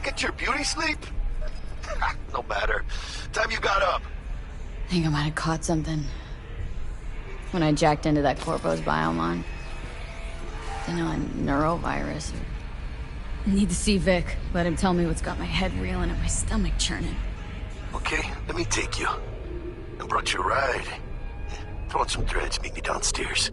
Get your beauty sleep? No matter. Time you got up. I think I might have caught something when I jacked into that Corpo's biome line. Don't know, a neurovirus. Need to see Vic. Let him tell me what's got my head reeling and my stomach churning. Okay, let me take you. I brought you a ride. Throw on some threads, meet me downstairs.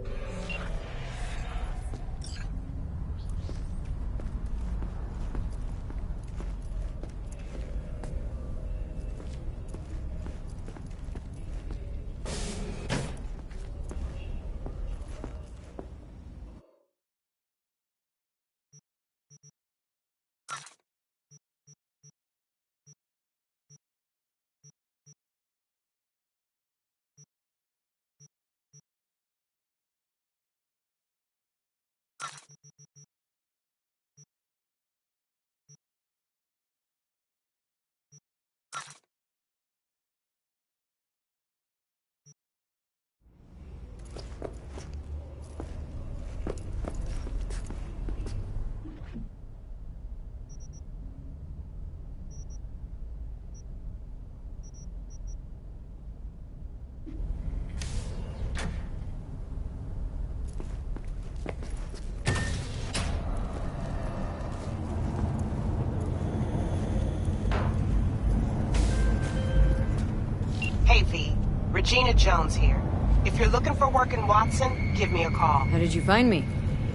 Hey, V. Regina Jones here. If you're looking for work in Watson, give me a call. How did you find me?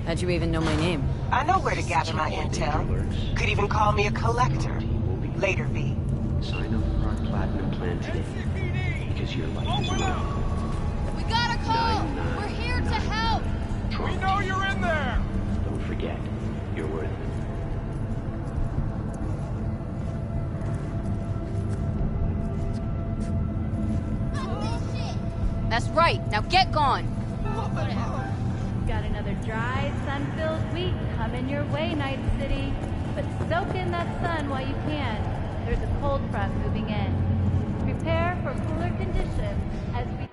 How'd you even know my name? I know where to gather my intel. Could even call me a collector. Later, V. Sign up for our platinum plan today, because your life is worth. We got a call! We're here to help! We know you're in there! Don't forget, you're worth it. That's right, now get gone! Got another dry, sun-filled week coming your way, Night City. But soak in that sun while you can. There's a cold front moving in. Prepare for cooler conditions as we...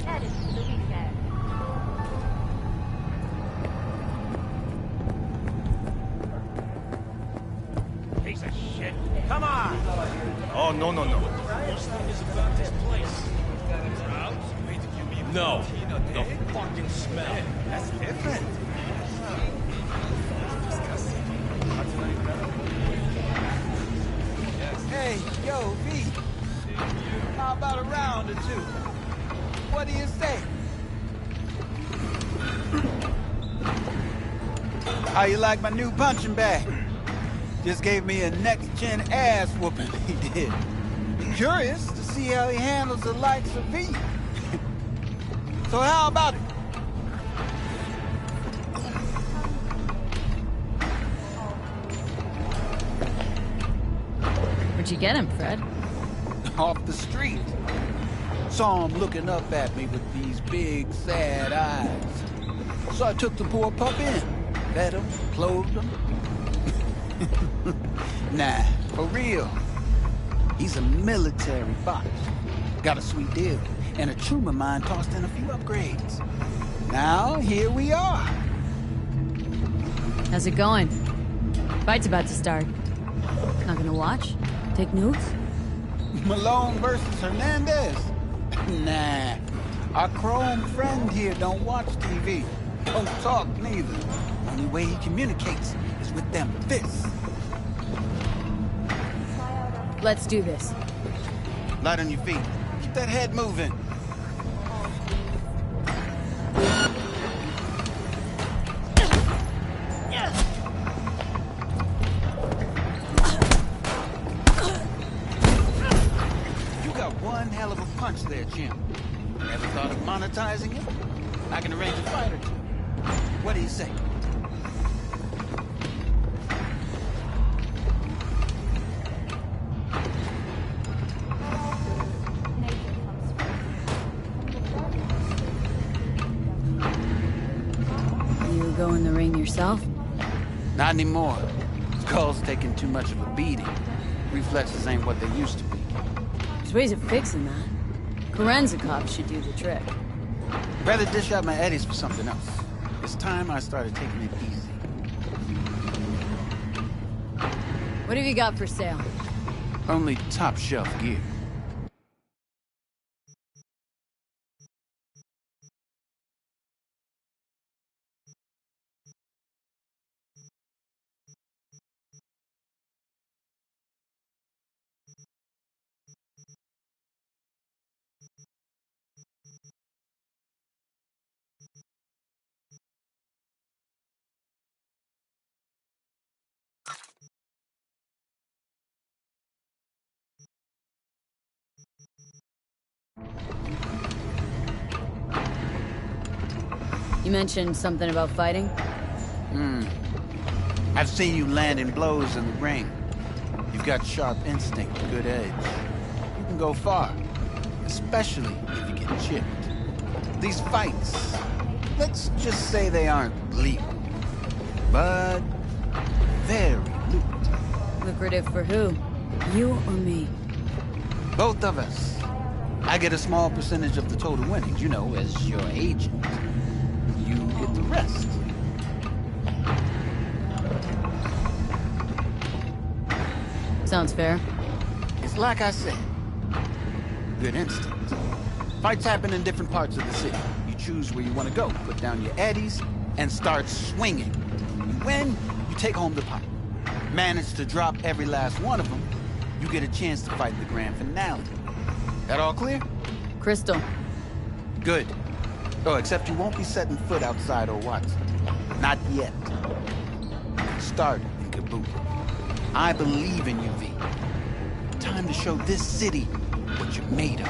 headed to the weekend. Piece of shit. Come on! Oh, no. Worst thing is about this place. Wait to give me No. The fucking smell. That's different. Hey, yo, V. How about a round or two? What do you say? How you like my new punching bag? Just gave me a next-gen ass whooping, he did. Curious to see how he handles the likes of V. So how about it? Where'd you get him, Fred? Off the street. Saw him looking up at me with these big, sad eyes. So I took the poor pup in. Fed him, clothed him. Nah, for real. He's a military boss. Got a sweet deal, and a troop of mine tossed in a few upgrades. Now, here we are. How's it going? Fight's about to start. Not gonna watch? Take notes? Malone versus Hernandez? Nah. Our chrome friend here don't watch TV. Don't talk neither. Only way he communicates is with them fists. Let's do this. Light on your feet. Keep that head moving. You got one hell of a punch there, Jim. Ever thought of monetizing it? I can arrange a fight or two. What do you say? You go in the ring yourself? Not anymore. Skull's taking too much of a beating. Reflexes ain't what they used to be. There's ways of fixing that. Korenzikov should do the trick. Rather dish out my eddies for something else. It's time I started taking it easy. What have you got for sale? Only top shelf gear. You mentioned something about fighting? I've seen you landing blows in the ring. You've got sharp instinct, good edge. You can go far, especially if you get chipped. These fights, let's just say they aren't lethal, but very lucrative. Lucrative for who? You or me? Both of us. I get a small percentage of the total winnings, you know, as your agent. You get the rest. Sounds fair. It's like I said. Good instinct. Fights happen in different parts of the city. You choose where you want to go, put down your eddies, and start swinging. You win, you take home the pot. Manage to drop every last one of them, you get a chance to fight in the grand finale. That all clear? Crystal. Good. Oh, except you won't be setting foot outside or Watson. Not yet. Start in Kabul. I believe in you, V. Time to show this city what you're made of.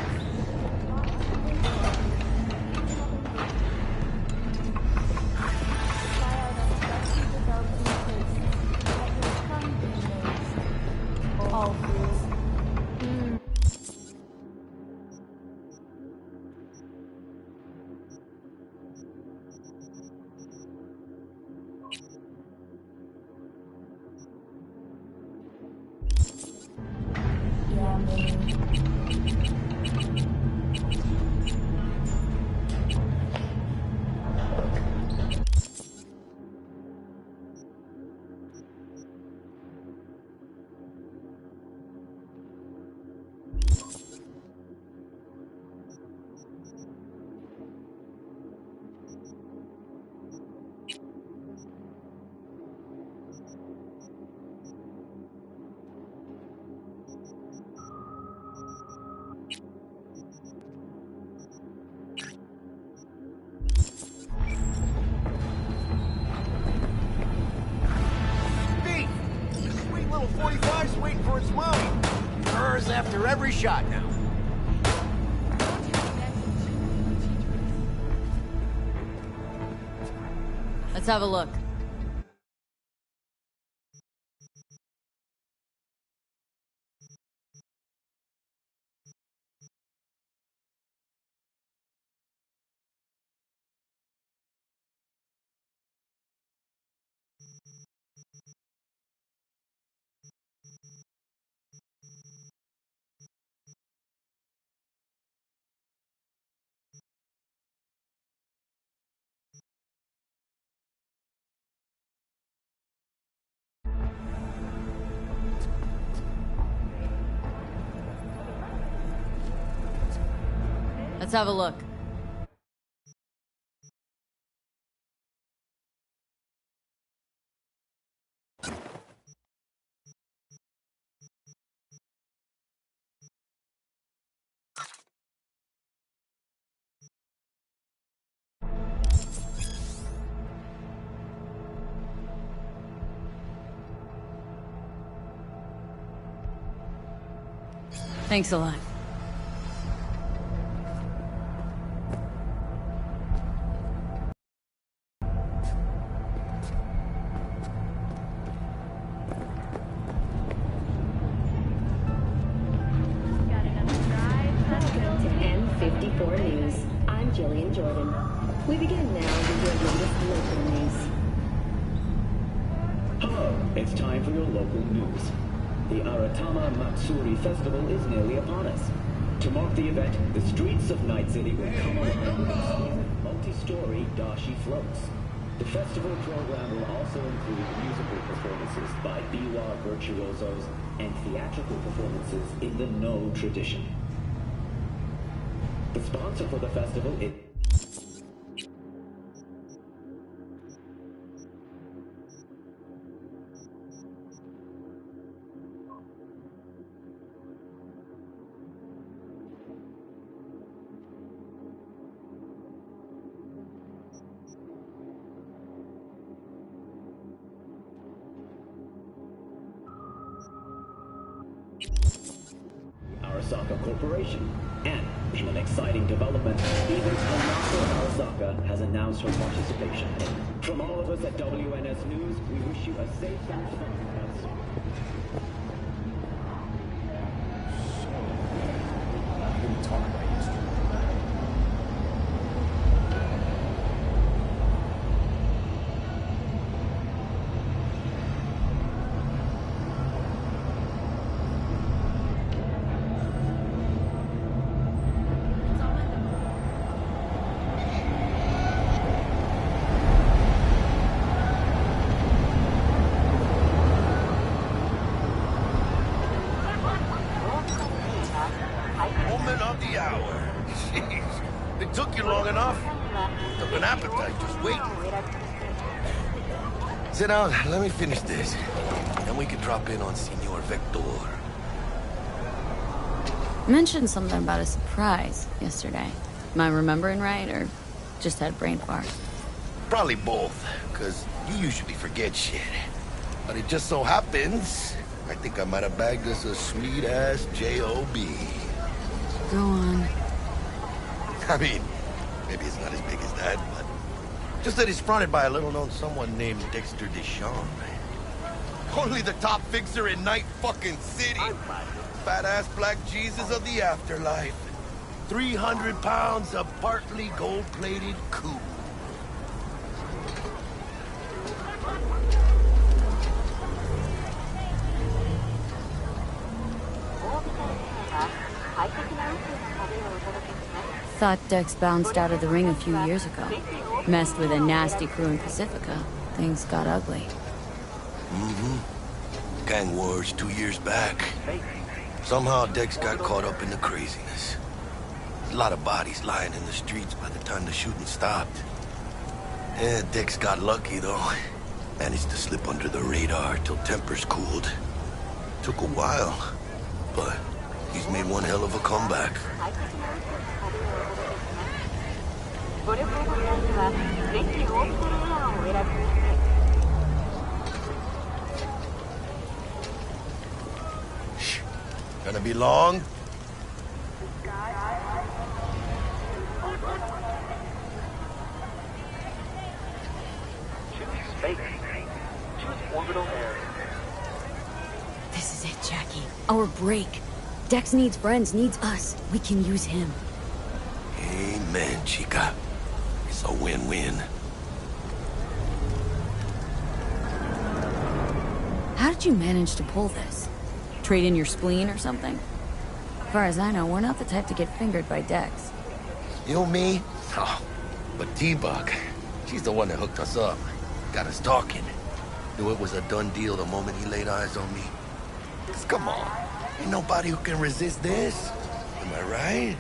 after every shot now. Let's have a look. Let's have a look. Thanks a lot. Got another drive, Sunfield. To N54 News, I'm Jillian Jordan. We begin now with your latest local news. Hello, it's time for your local news. The Aratama Matsuri Festival is nearly upon us. To mark the event, the streets of Night City will come alive with multi-story dashi floats. The festival program will also include musical performances by biwa virtuosos and theatrical performances in the No tradition. The sponsor for the festival is... Arasaka Corporation. And in an exciting development, even Hanako Arasaka has announced her participation. From all of us at WNS News, we wish you a safe and fun Matsuri. What are we talking about yesterday? Woman of the hour. Jeez. It took you long enough. Took an appetite just waiting. Sit down, let me finish this. Then we can drop in on Senor Vector. You mentioned something about a surprise yesterday. Am I remembering right, or just had a brain fart? Probably both, because you usually forget shit. But it just so happens, I think I might have bagged us a sweet-ass J.O.B. Go on. I mean, maybe it's not as big as that, but just that it's fronted by a little-known someone named Dexter Deshawn. Only the top fixer in Night fucking City. Fat-ass black Jesus of the afterlife. 300 pounds of partly gold-plated coup. Thought Dex bounced out of the ring a few years ago. Messed with a nasty crew in Pacifica. Things got ugly. Mm-hmm. Gang wars 2 years back. Somehow Dex got caught up in the craziness. There's a lot of bodies lying in the streets by the time the shooting stopped. Yeah, Dex got lucky though. Managed to slip under the radar till tempers cooled. Took a while, but he's made one hell of a comeback. Gonna be long? This is it, Jackie. Our break. Dex needs friends, needs us. We can use him. Amen, chica. It's a win-win. How did you manage to pull this? Trade in your spleen or something? As far as I know, we're not the type to get fingered by Dex. You, me? Oh, but T-Bug, she's the one that hooked us up. Got us talking. Knew it was a done deal the moment he laid eyes on me. 'Cause come on, ain't nobody who can resist this. Am I right?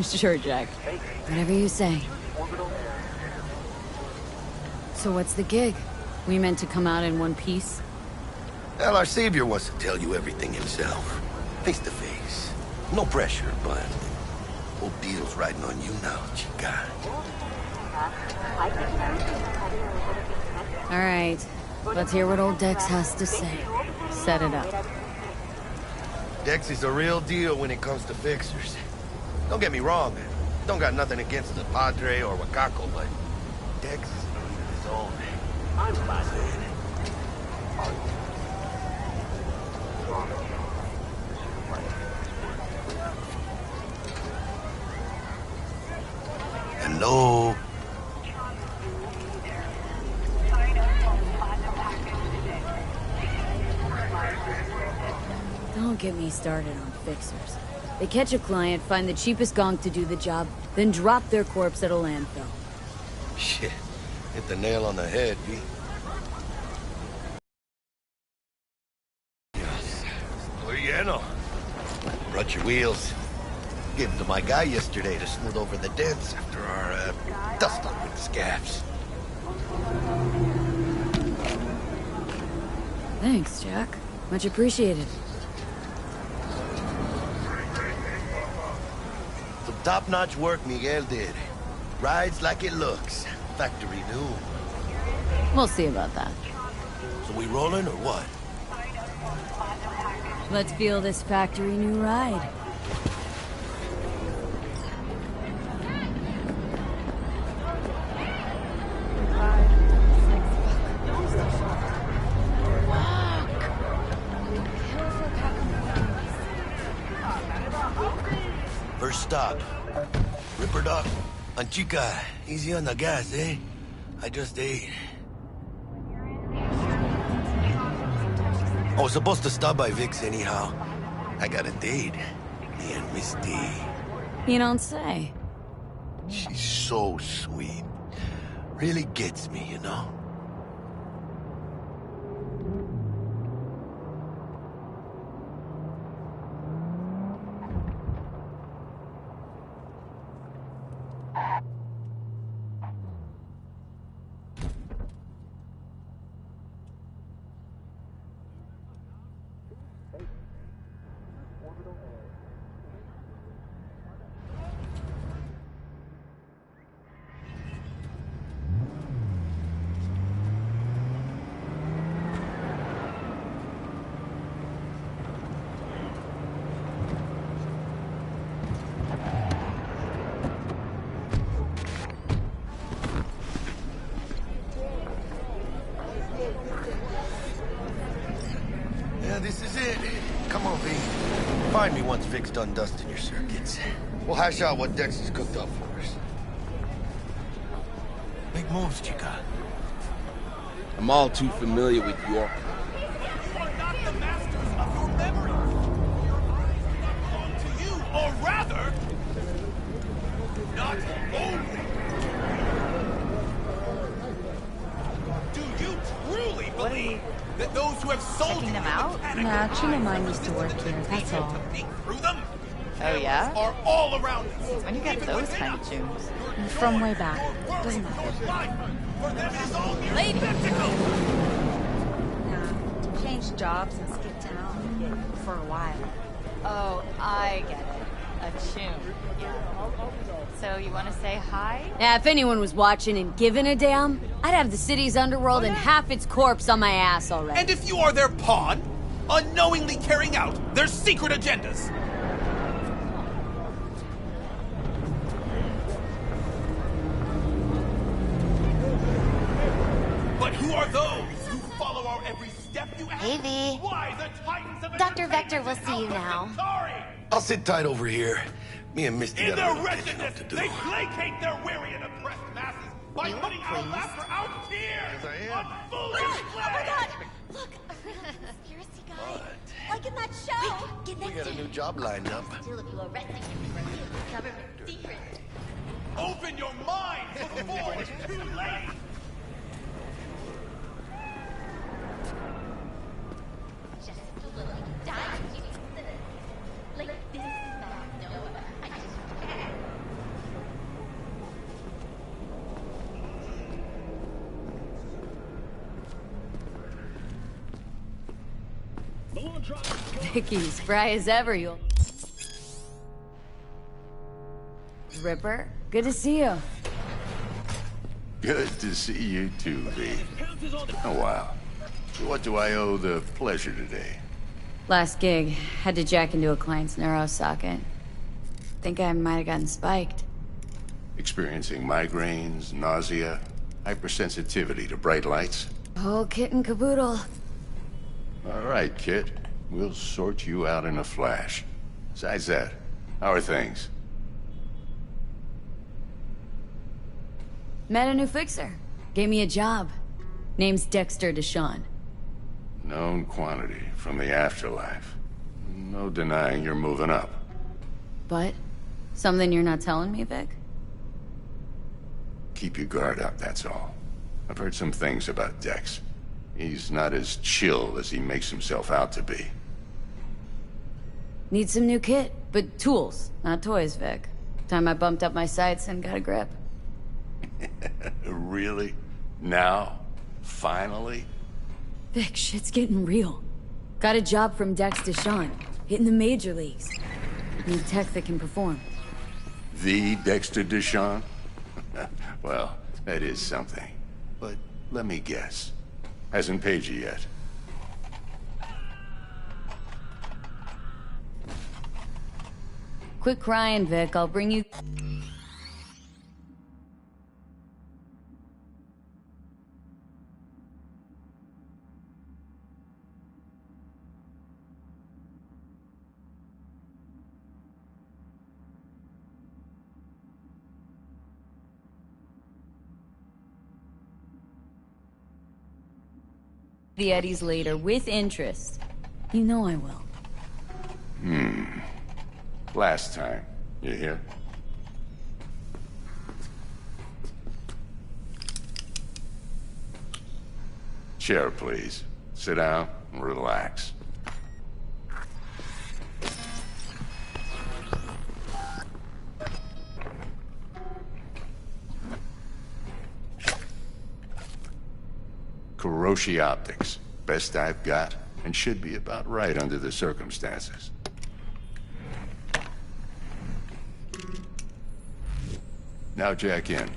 Sure, Jack. Whatever you say. So what's the gig? We meant to come out in one piece? Well, our savior wants to tell you everything himself. Face to face. No pressure, but whole deal's riding on you now, chica. All right. Let's hear what old Dex has to say. Set it up. Dex is a real deal when it comes to fixers. Don't get me wrong. Don't got nothing against the Padre or Wakako, but Dex is in his own. I'm saying. Hello? Don't get me started on fixers. They catch a client, find the cheapest gonk to do the job, then drop their corpse at a landfill. Shit. Hit the nail on the head, B. Yes. Estoy lleno. Brought your wheels. Gave them to my guy yesterday to smooth over the dents after our dust-up with scabs. Thanks, Jack. Much appreciated. Some top-notch work Miguel did. Rides like it looks. Factory new. We'll see about that. So we rolling or what? Let's feel this factory new ride. First stop. Ripper Doc. And chica, easy on the gas, eh? I just ate. I was supposed to stop by Vic's anyhow. I got a date. Me and Misty. You don't say. She's so sweet. Really gets me, you know? Yeah, this is it. Come on, V. Find me once Vic's done dusting your circuits. We'll hash out what Dex has cooked up for us. Big moves, chica. I'm all too familiar with your... You are not the masters of your memory. To you, or rather, not only. Do you truly believe that those who have sold you them out? Nah, Chino mine used to work here, that's all. through them? Oh, yeah? Are all around us. When you get those kind of tunes? From way back. Doesn't matter. For them it is all mere Lady! spectacle. Nah, changed jobs and skipped town for a while. Oh, I get it. A tune. Yeah. So you want to say hi? Yeah, if anyone was watching and giving a damn, I'd have the city's underworld and half its corpse on my ass already. And if you are their pawn, unknowingly carrying out their secret agendas. But who are those who follow our every step, you ask? Hey, V. Why the titans of Dr. Vector will see you now. I'll sit tight over here. Me and Misty In got a their little catching up wretchedness, to do. they placate their weary and oppressed masses by You putting our please. laughter out tears Yes, I am. on foolish Oh my slaves. god! Look, a conspiracy guy. Like in that show. Get We next got to a new him. job lined up. Still, if you arrest him, you reveal the government secrets. Open your mind before it's too late. Just a little die. Like this is not Nova. I just can't. Vicky, spry as ever, you. Ripper, good to see you. Good to see you too, V. Oh, wow. So what do I owe the pleasure today? Last gig, had to jack into a client's neuro socket. Think I might have gotten spiked. Experiencing migraines, nausea, hypersensitivity to bright lights? Whole kit and caboodle. All right, kid. We'll sort you out in a flash. Besides that, how are things? Met a new fixer. Gave me a job. Name's Dexter Deshawn. Known quantity from the afterlife. No denying you're moving up. But, something you're not telling me, Vic? Keep your guard up, that's all. I've heard some things about Dex. He's not as chill as he makes himself out to be. Need some new kit, but tools, not toys, Vic. Time I bumped up my sights and got a grip. Really? Now? Finally? Vic, shit's getting real. Got a job from Dex Deshawn, hitting the major leagues. Need tech that can perform. The Dexter Deshawn? Well, that is something. But let me guess. Hasn't paid you yet. Quit crying, Vic. I'll bring you... the Eddies later, with interest. You know I will. Last time. You hear? Chair, please. Sit down and relax. Kuroshi Optics. Best I've got, and should be about right under the circumstances. Now jack in.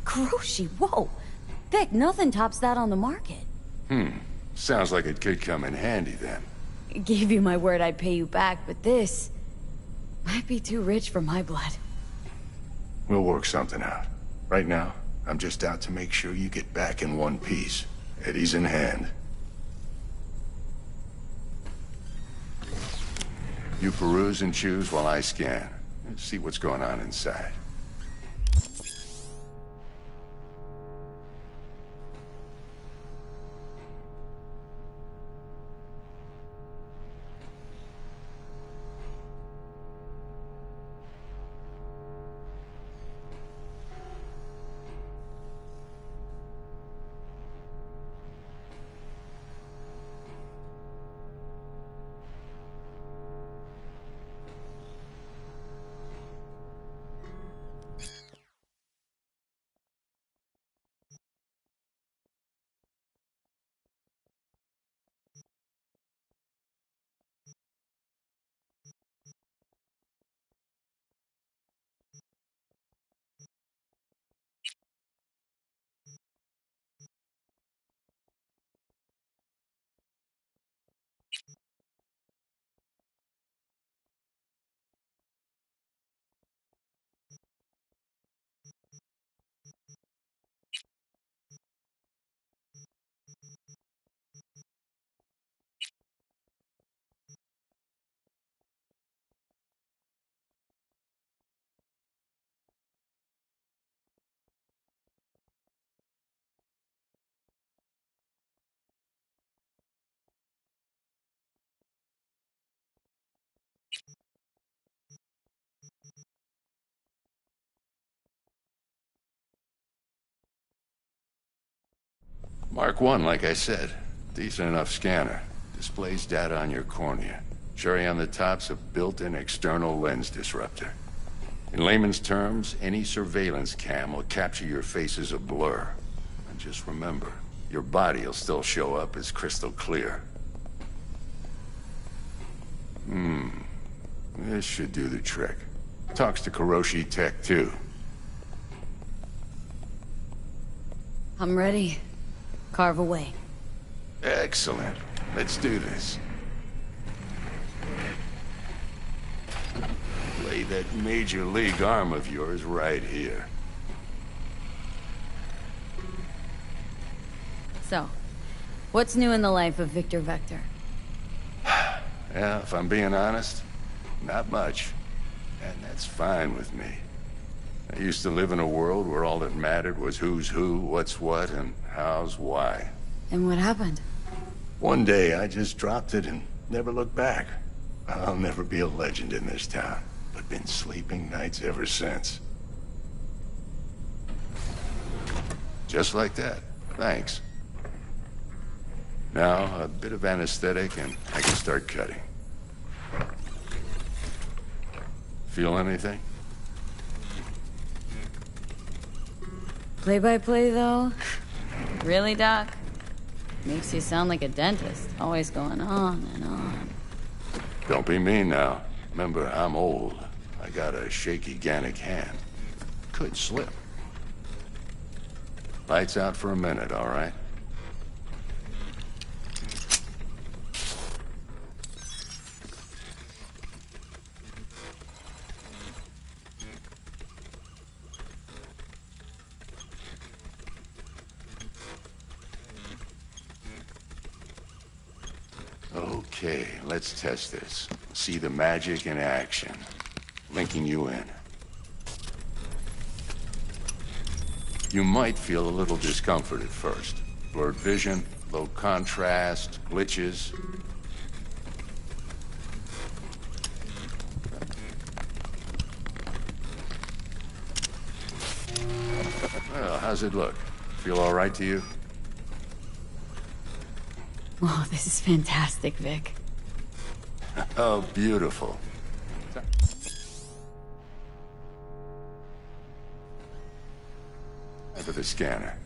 Kuroshi, whoa! Vic, nothing tops that on the market. Sounds like it could come in handy then. Gave you my word I'd pay you back, but this... might be too rich for my blood. We'll work something out. Right now, I'm just out to make sure you get back in one piece. Eddie's in hand. You peruse and choose while I scan. See what's going on inside. Mark 1, like I said. Decent enough scanner. Displays data on your cornea. Cherry on the top's a built-in external lens disruptor. In layman's terms, any surveillance cam will capture your face as a blur. And just remember, your body will still show up as crystal clear. This should do the trick. Talks to Kuroshi Tech, too. I'm ready. Carve away. Excellent. Let's do this. Lay that major league arm of yours right here. So, what's new in the life of Victor Vector? Yeah, if I'm being honest, not much. And that's fine with me. I used to live in a world where all that mattered was who's who, what's what, and how's why. And what happened? One day, I just dropped it and never looked back. I'll never be a legend in this town, but been sleeping nights ever since. Just like that. Thanks. Now, a bit of anesthetic and I can start cutting. Feel anything? Play-by-play, though? Really, Doc? Makes you sound like a dentist, always going on and on. Don't be mean now. Remember, I'm old. I got a shaky Gannic hand. Could slip. Lights out for a minute, all right? Okay, let's test this. See the magic in action. Linking you in. You might feel a little discomfort at first. Blurred vision, low contrast, glitches. Well, how's it look? Feel all right to you? Oh, this is fantastic, Vic. Oh, beautiful. For the scanner.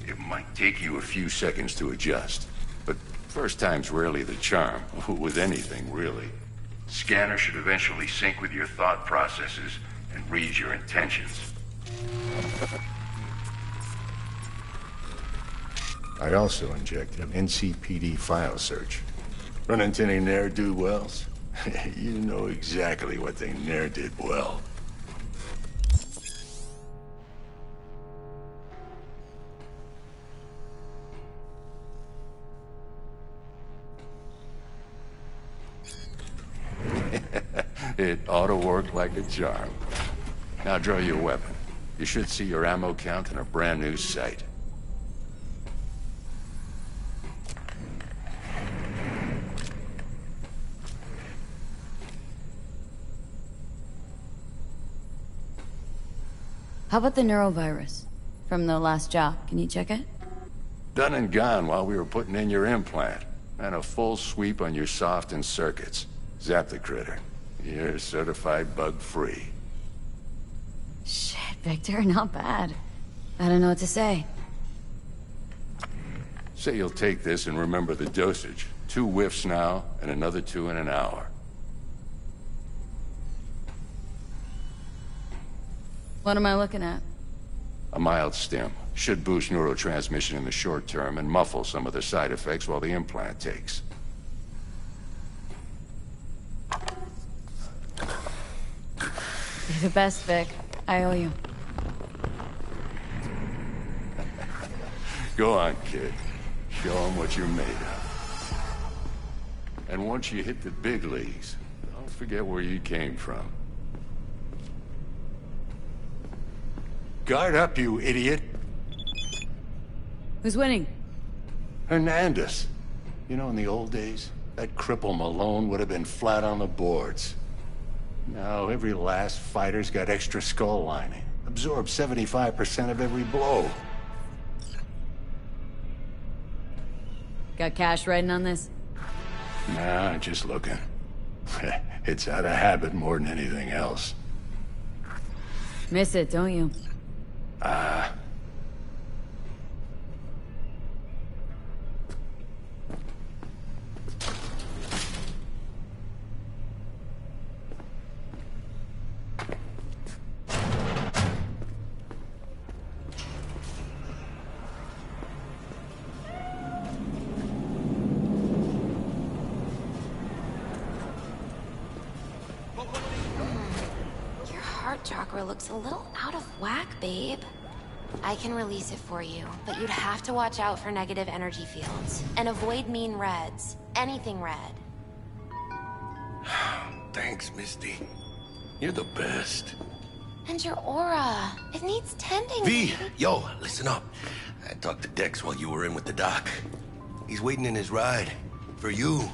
It might take you a few seconds to adjust, but first time's rarely the charm, with anything, really. Scanner should eventually sync with your thought processes and read your intentions. I also injected an NCPD file search. Run into any ne'er-do-wells? You know exactly what they ne'er did well. It ought to work like a charm. Now draw your weapon. You should see your ammo count in a brand new sight. How about the neurovirus? From the last job, can you check it? Done and gone while we were putting in your implant. And a full sweep on your soft and circuits. Zap the critter. You're certified bug-free. Shit, Victor, not bad. I don't know what to say. Say you'll take this and remember the dosage. 2 whiffs now, and another 2 in an hour. What am I looking at? A mild stim. Should boost neurotransmission in the short term and muffle some of the side effects while the implant takes. You're the best, Vic. I owe you. Go on, kid. Show them what you're made of. And once you hit the big leagues, don't forget where you came from. Guard up, you idiot! Who's winning? Hernandez. You know, in the old days, that cripple Malone would have been flat on the boards. No, every last fighter's got extra skull lining. Absorbs 75% of every blow. Got cash writing on this? Nah, just looking. It's out of habit more than anything else. Miss it, don't you? Your heart chakra looks a little out of whack, babe. I can release it for you, but you'd have to watch out for negative energy fields. And avoid mean reds. Anything red. Thanks, Misty. You're the best. And your aura. It needs tending. V, yo, listen up. I talked to Dex while you were in with the doc. He's waiting in his ride. For you.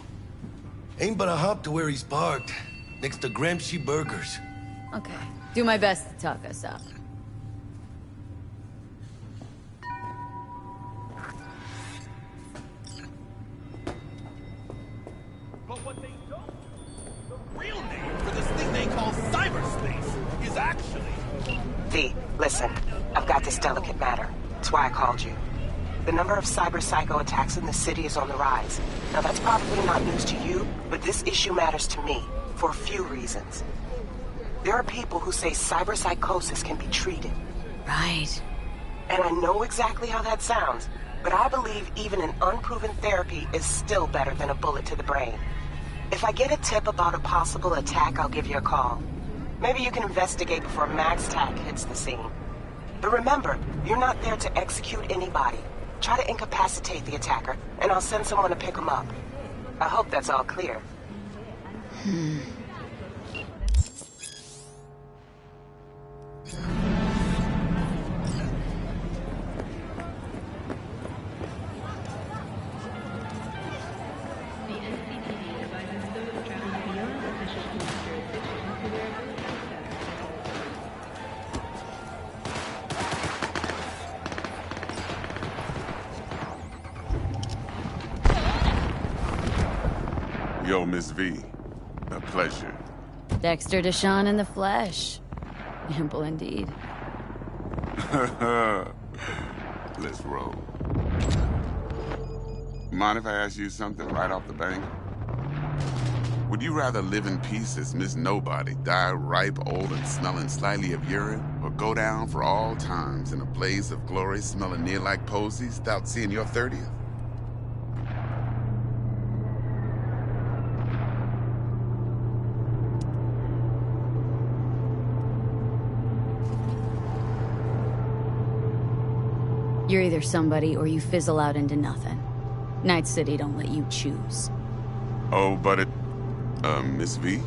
Ain't but a hop to where he's parked. Next to Gramsci Burgers. Okay. Do my best to talk us up. But what they don't, the real name for this thing they call cyberspace is actually... V, listen. I've got this delicate matter. That's why I called you. The number of cyber psycho attacks in the city is on the rise. Now that's probably not news to you, but this issue matters to me for a few reasons. There are people who say cyber psychosis can be treated. Right. And I know exactly how that sounds, but I believe even an unproven therapy is still better than a bullet to the brain. If I get a tip about a possible attack, I'll give you a call. Maybe you can investigate before Max Tack hits the scene. But remember, you're not there to execute anybody. Try to incapacitate the attacker, and I'll send someone to pick him up. I hope that's all clear. Yo, Miss V. A pleasure. Dexter Deshawn in the flesh. Ample indeed. Let's roll. Mind if I ask you something right off the bank? Would you rather live in peace as Miss Nobody, die ripe, old, and smelling slightly of urine, or go down for all times in a blaze of glory smelling near like posies without seeing your 30th? You're either somebody or you fizzle out into nothing. Night City don't let you choose. Oh, but it... Miss V?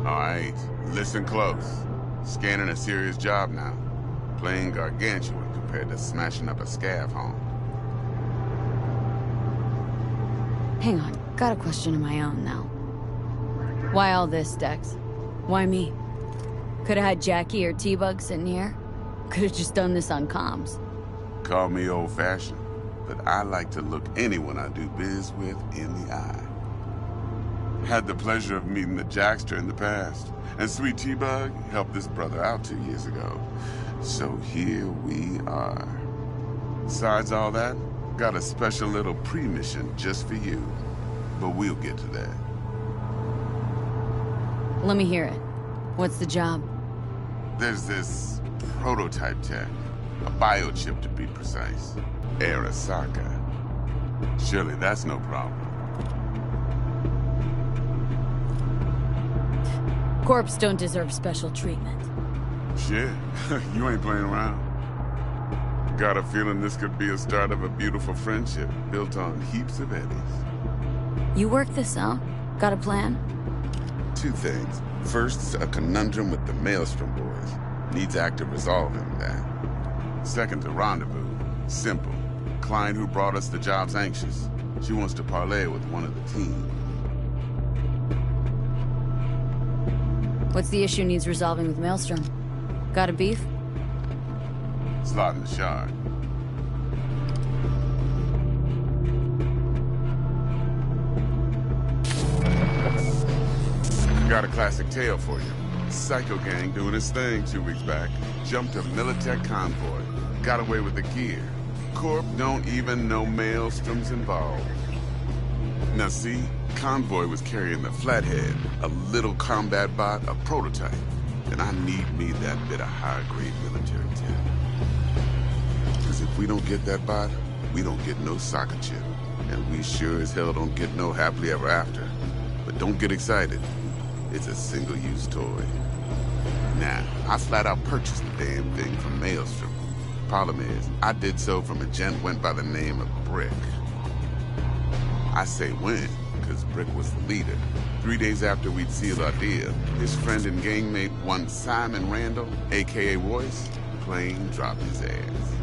Alright, listen close. Scanning a serious job now. Playing gargantuan compared to smashing up a scav home. Hang on, got a question of my own now. Why all this, Dex? Why me? Could've had Jackie or T-Bug sitting here. Could've just done this on comms. Call me old-fashioned, but I like to look anyone I do biz with in the eye. Had the pleasure of meeting the Jackster in the past, and Sweet T-Bug helped this brother out 2 years ago. So here we are. Besides all that, got a special little pre-mission just for you. But we'll get to that. Let me hear it. What's the job? There's this prototype tech. A biochip to be precise. Arasaka. Surely that's no problem. Corps don't deserve special treatment. Shit, you ain't playing around. Got a feeling this could be a start of a beautiful friendship built on heaps of eddies. You work this out? Got a plan? Two things. First, a conundrum with the Maelstrom boys. Needs active resolving, that. Second, a rendezvous. Simple. Client who brought us the job's anxious. She wants to parlay with one of the team. What's the issue needs resolving with Maelstrom? Got a beef? Slot in the shard. Got a classic tale for you. Psycho gang doing his thing 2 weeks back. Jumped a Militech convoy. Got away with the gear. Corp don't even know Maelstrom's involved. Now see, convoy was carrying the Flathead, a little combat bot, a prototype. And I need me that bit of high-grade military tech. Because if we don't get that bot, we don't get no soccer chip. And we sure as hell don't get no happily ever after. But don't get excited. It's a single-use toy. Now, I flat out purchased the damn thing from Maelstrom. Problem is, I did so from a gent went by the name of Brick. I say when, because Brick was the leader. 3 days after we'd sealed our deal, his friend and gangmate, one Simon Randall, a.k.a. Royce, plain dropped his ass.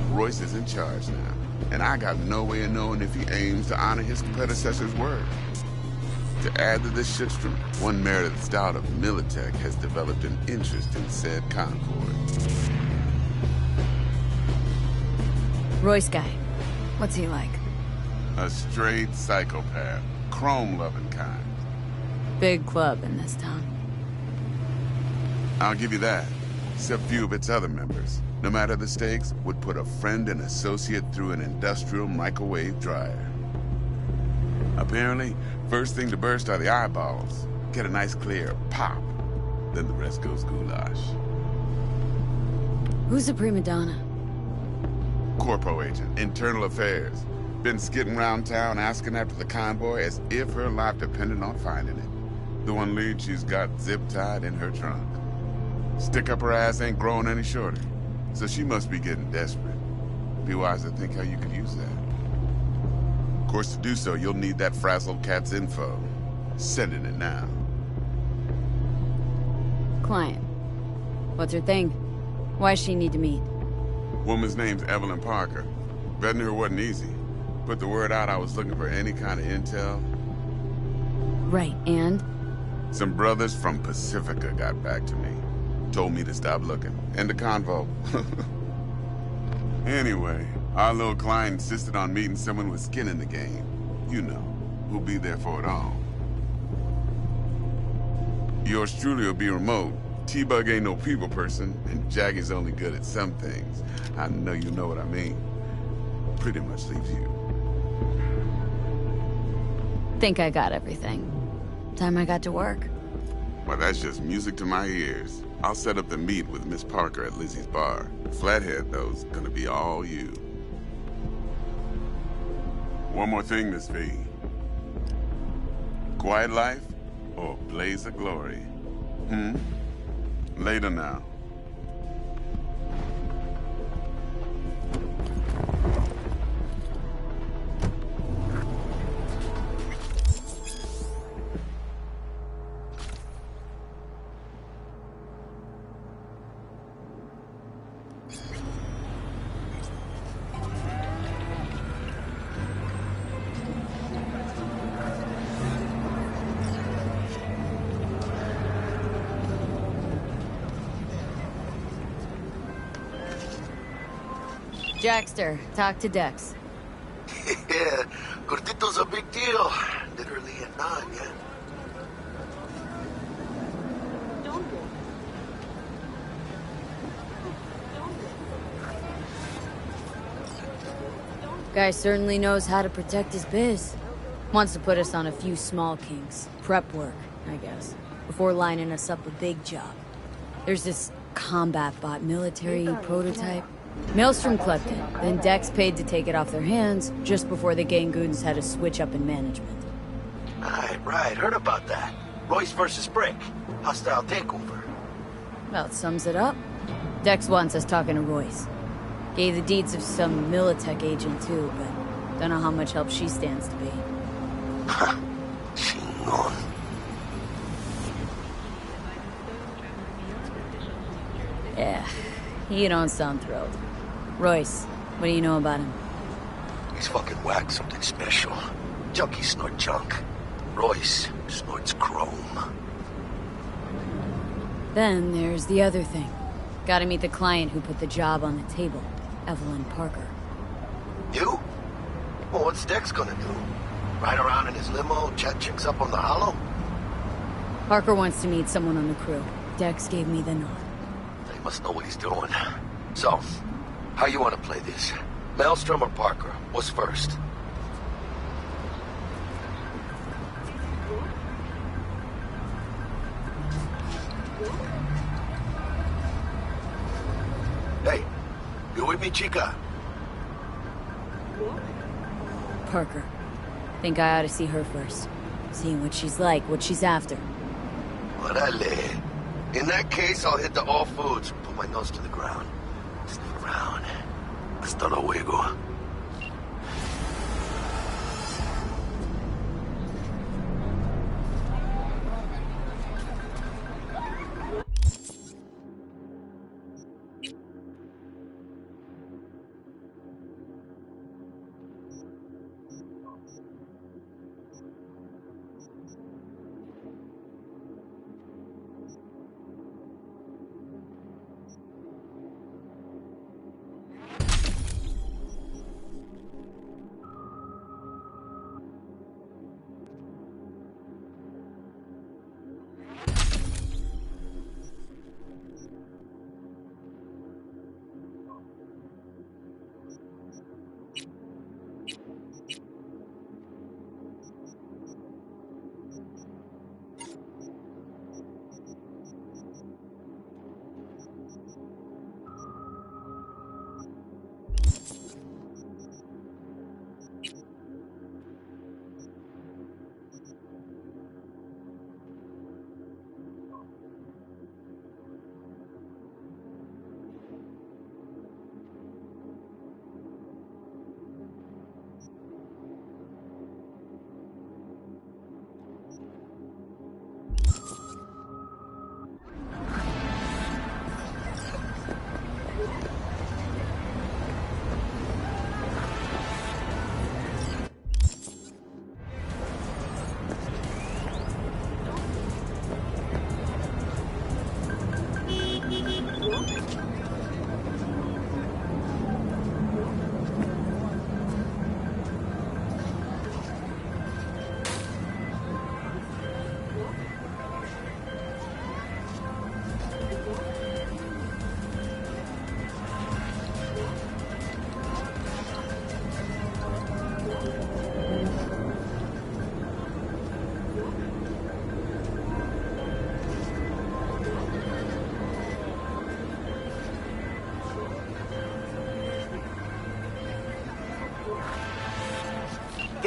Royce is in charge now, and I got no way of knowing if he aims to honor his predecessor's word. To add to this shitstorm, one Meredith Stout of Militech has developed an interest in said convoy. Royce guy. What's he like? A straight psychopath. Chrome-loving kind. Big club in this town. I'll give you that. Except few of its other members, no matter the stakes, would put a friend and associate through an industrial microwave dryer. Apparently, first thing to burst are the eyeballs. Get a nice clear pop. Then the rest goes goulash. Who's the prima donna? Corpo agent, internal affairs. Been skidding around town asking after the convoy as if her life depended on finding it. The one lead she's got zip-tied in her trunk. Stick up her ass ain't growing any shorter, so she must be getting desperate. Be wise to think how you could use that. Of course, to do so, you'll need that frazzled cat's info. Sending it now. Client. What's her thing? Why's she need to meet? Woman's name's Evelyn Parker. Vetting her wasn't easy. Put the word out I was looking for any kind of intel. Right, and? Some brothers from Pacifica got back to me. Told me to stop looking. End the convo. Anyway, our little client insisted on meeting someone with skin in the game. You know, who'll be there for it all. Yours truly will be remote. T-Bug ain't no people person, and Jackie's only good at some things. I know you know what I mean. Pretty much leaves you. Think I got everything. Time I got to work. Well, that's just music to my ears. I'll set up the meet with Miss Parker at Lizzie's bar. Flathead, though's gonna be all you. One more thing, Miss V. Quiet life or blaze of glory? Later now. Jackster, talk to Dex. Yeah, Cortito's a big deal. Literally at 9, yeah. Guy certainly knows how to protect his biz. Wants to put us on a few small kinks. Prep work, I guess. Before lining us up a big job. There's this combat bot military prototype. Maelstrom clept it, then Dex paid to take it off their hands just before the Gangoons had a switch up in management. Right, heard about that. Royce versus Brick. Hostile takeover. Well, it sums it up. Dex wants us talking to Royce. Gave the deeds of some Militech agent too, but don't know how much help she stands to be. Chingón. Yeah, you don't sound thrilled. Royce, What do you know about him? He's fucking whack, something special. Junkies snort junk. Royce snorts chrome. Then there's the other thing. Gotta meet the client who put the job on the table, Evelyn Parker. You? Well, what's Dex gonna do? Ride around in his limo, chat chicks up on the hollow? Parker wants to meet someone on the crew. Dex gave me the nod. He must know what he's doing. So, how you want to play this? Maelstrom or Parker? What's first? Hey, you with me, chica? Parker. Think I ought to see her first. See what she's like, what she's after. Orale. In that case, I'll hit the all foods. Put my nose to the ground. Sniff around. Hasta luego.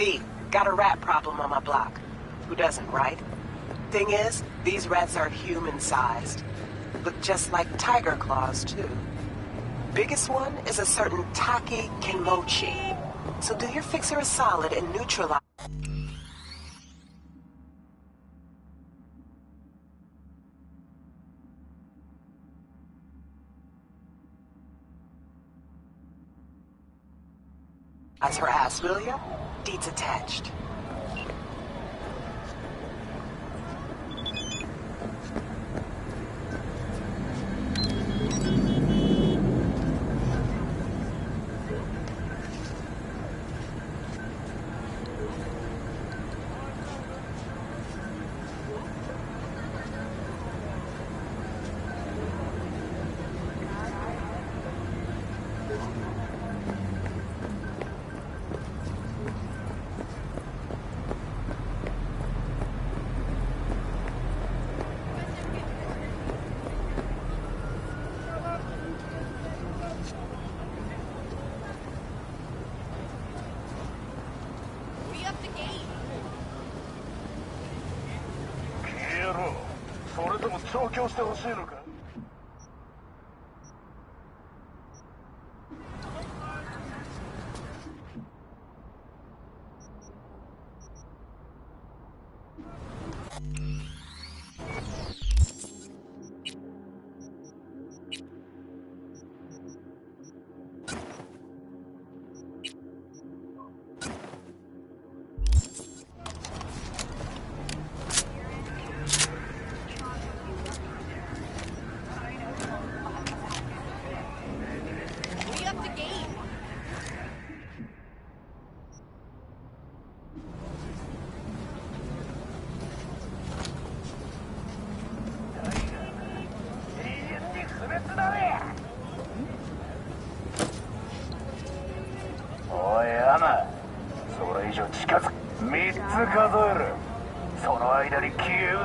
V, got a rat problem on my block. Who doesn't, right? Thing is, these rats are human-sized. Look just like tiger claws, too. Biggest one is a certain Taki Kimochi. So do your fixer a solid and neutralize her ass, will ya? Deeds attached.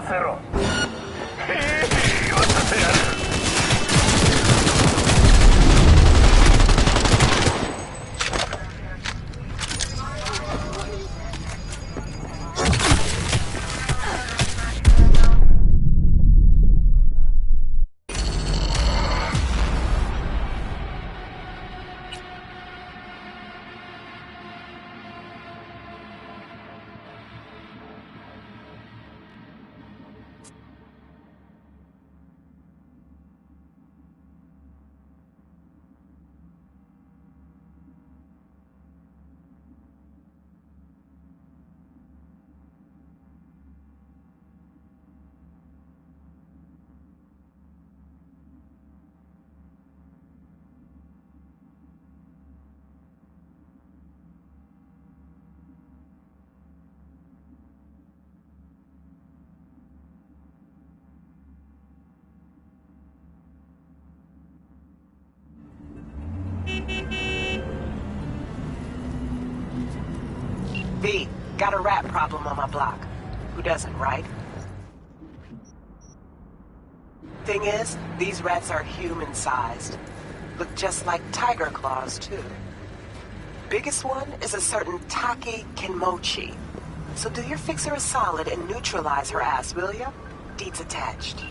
せろ。言わせてやる。V, got a rat problem on my block. Who doesn't, right? Thing is, these rats are human-sized. Look just like tiger claws, too. Biggest one is a certain Taki Kinmochi. So do your fixer a solid and neutralize her ass, will ya? Deets attached.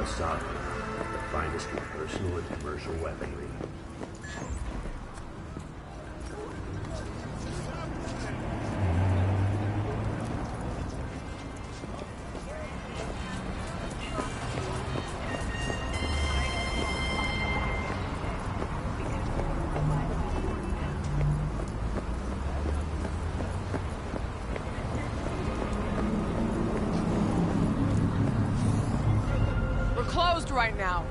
Arasaka, the finest in personal and commercial weaponry. We're closed right now.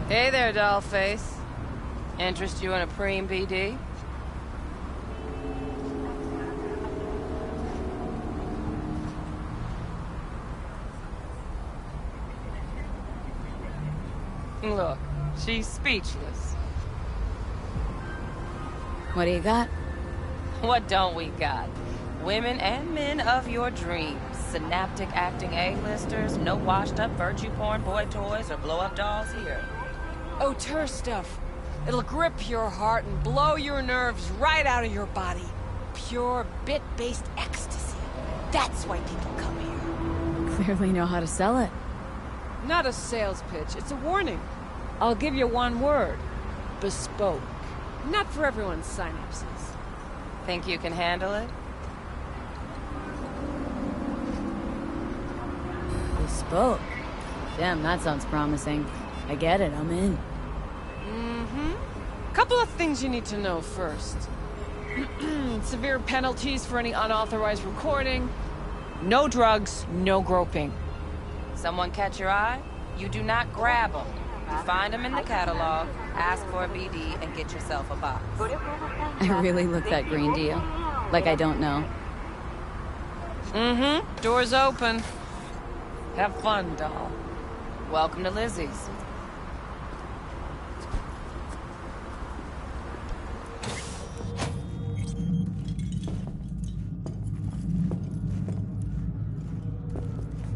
Hey there, dollface. Interest you in a preem BD? Look, she's speechless. What do you got? What don't we got? Women and men of your dreams. Synaptic acting A-listers, no washed-up virtue porn boy toys or blow-up dolls here. Auteur stuff. It'll grip your heart and blow your nerves right out of your body. Pure bit-based ecstasy. That's why people come here. Clearly know how to sell it. Not a sales pitch, it's a warning. I'll give you one word. Bespoke. Not for everyone's synapses. Think you can handle it? Bespoke? Damn, that sounds promising. I get it, I'm in. Couple of things you need to know first. Severe penalties for any unauthorized recording. No drugs, no groping. Someone catch your eye? You do not grab them. You find them in the catalog, ask for a BD, and get yourself a box. I really look that green deal. Like I don't know. Door's open. Have fun, doll. Welcome to Lizzie's.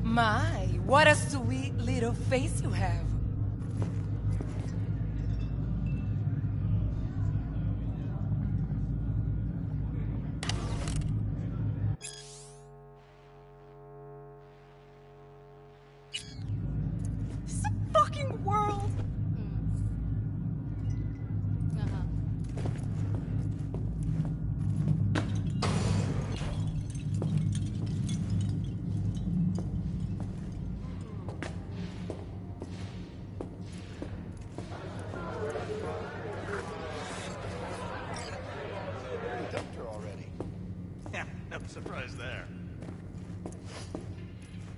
My, what a sweet little face you have. This fucking world. No surprise there.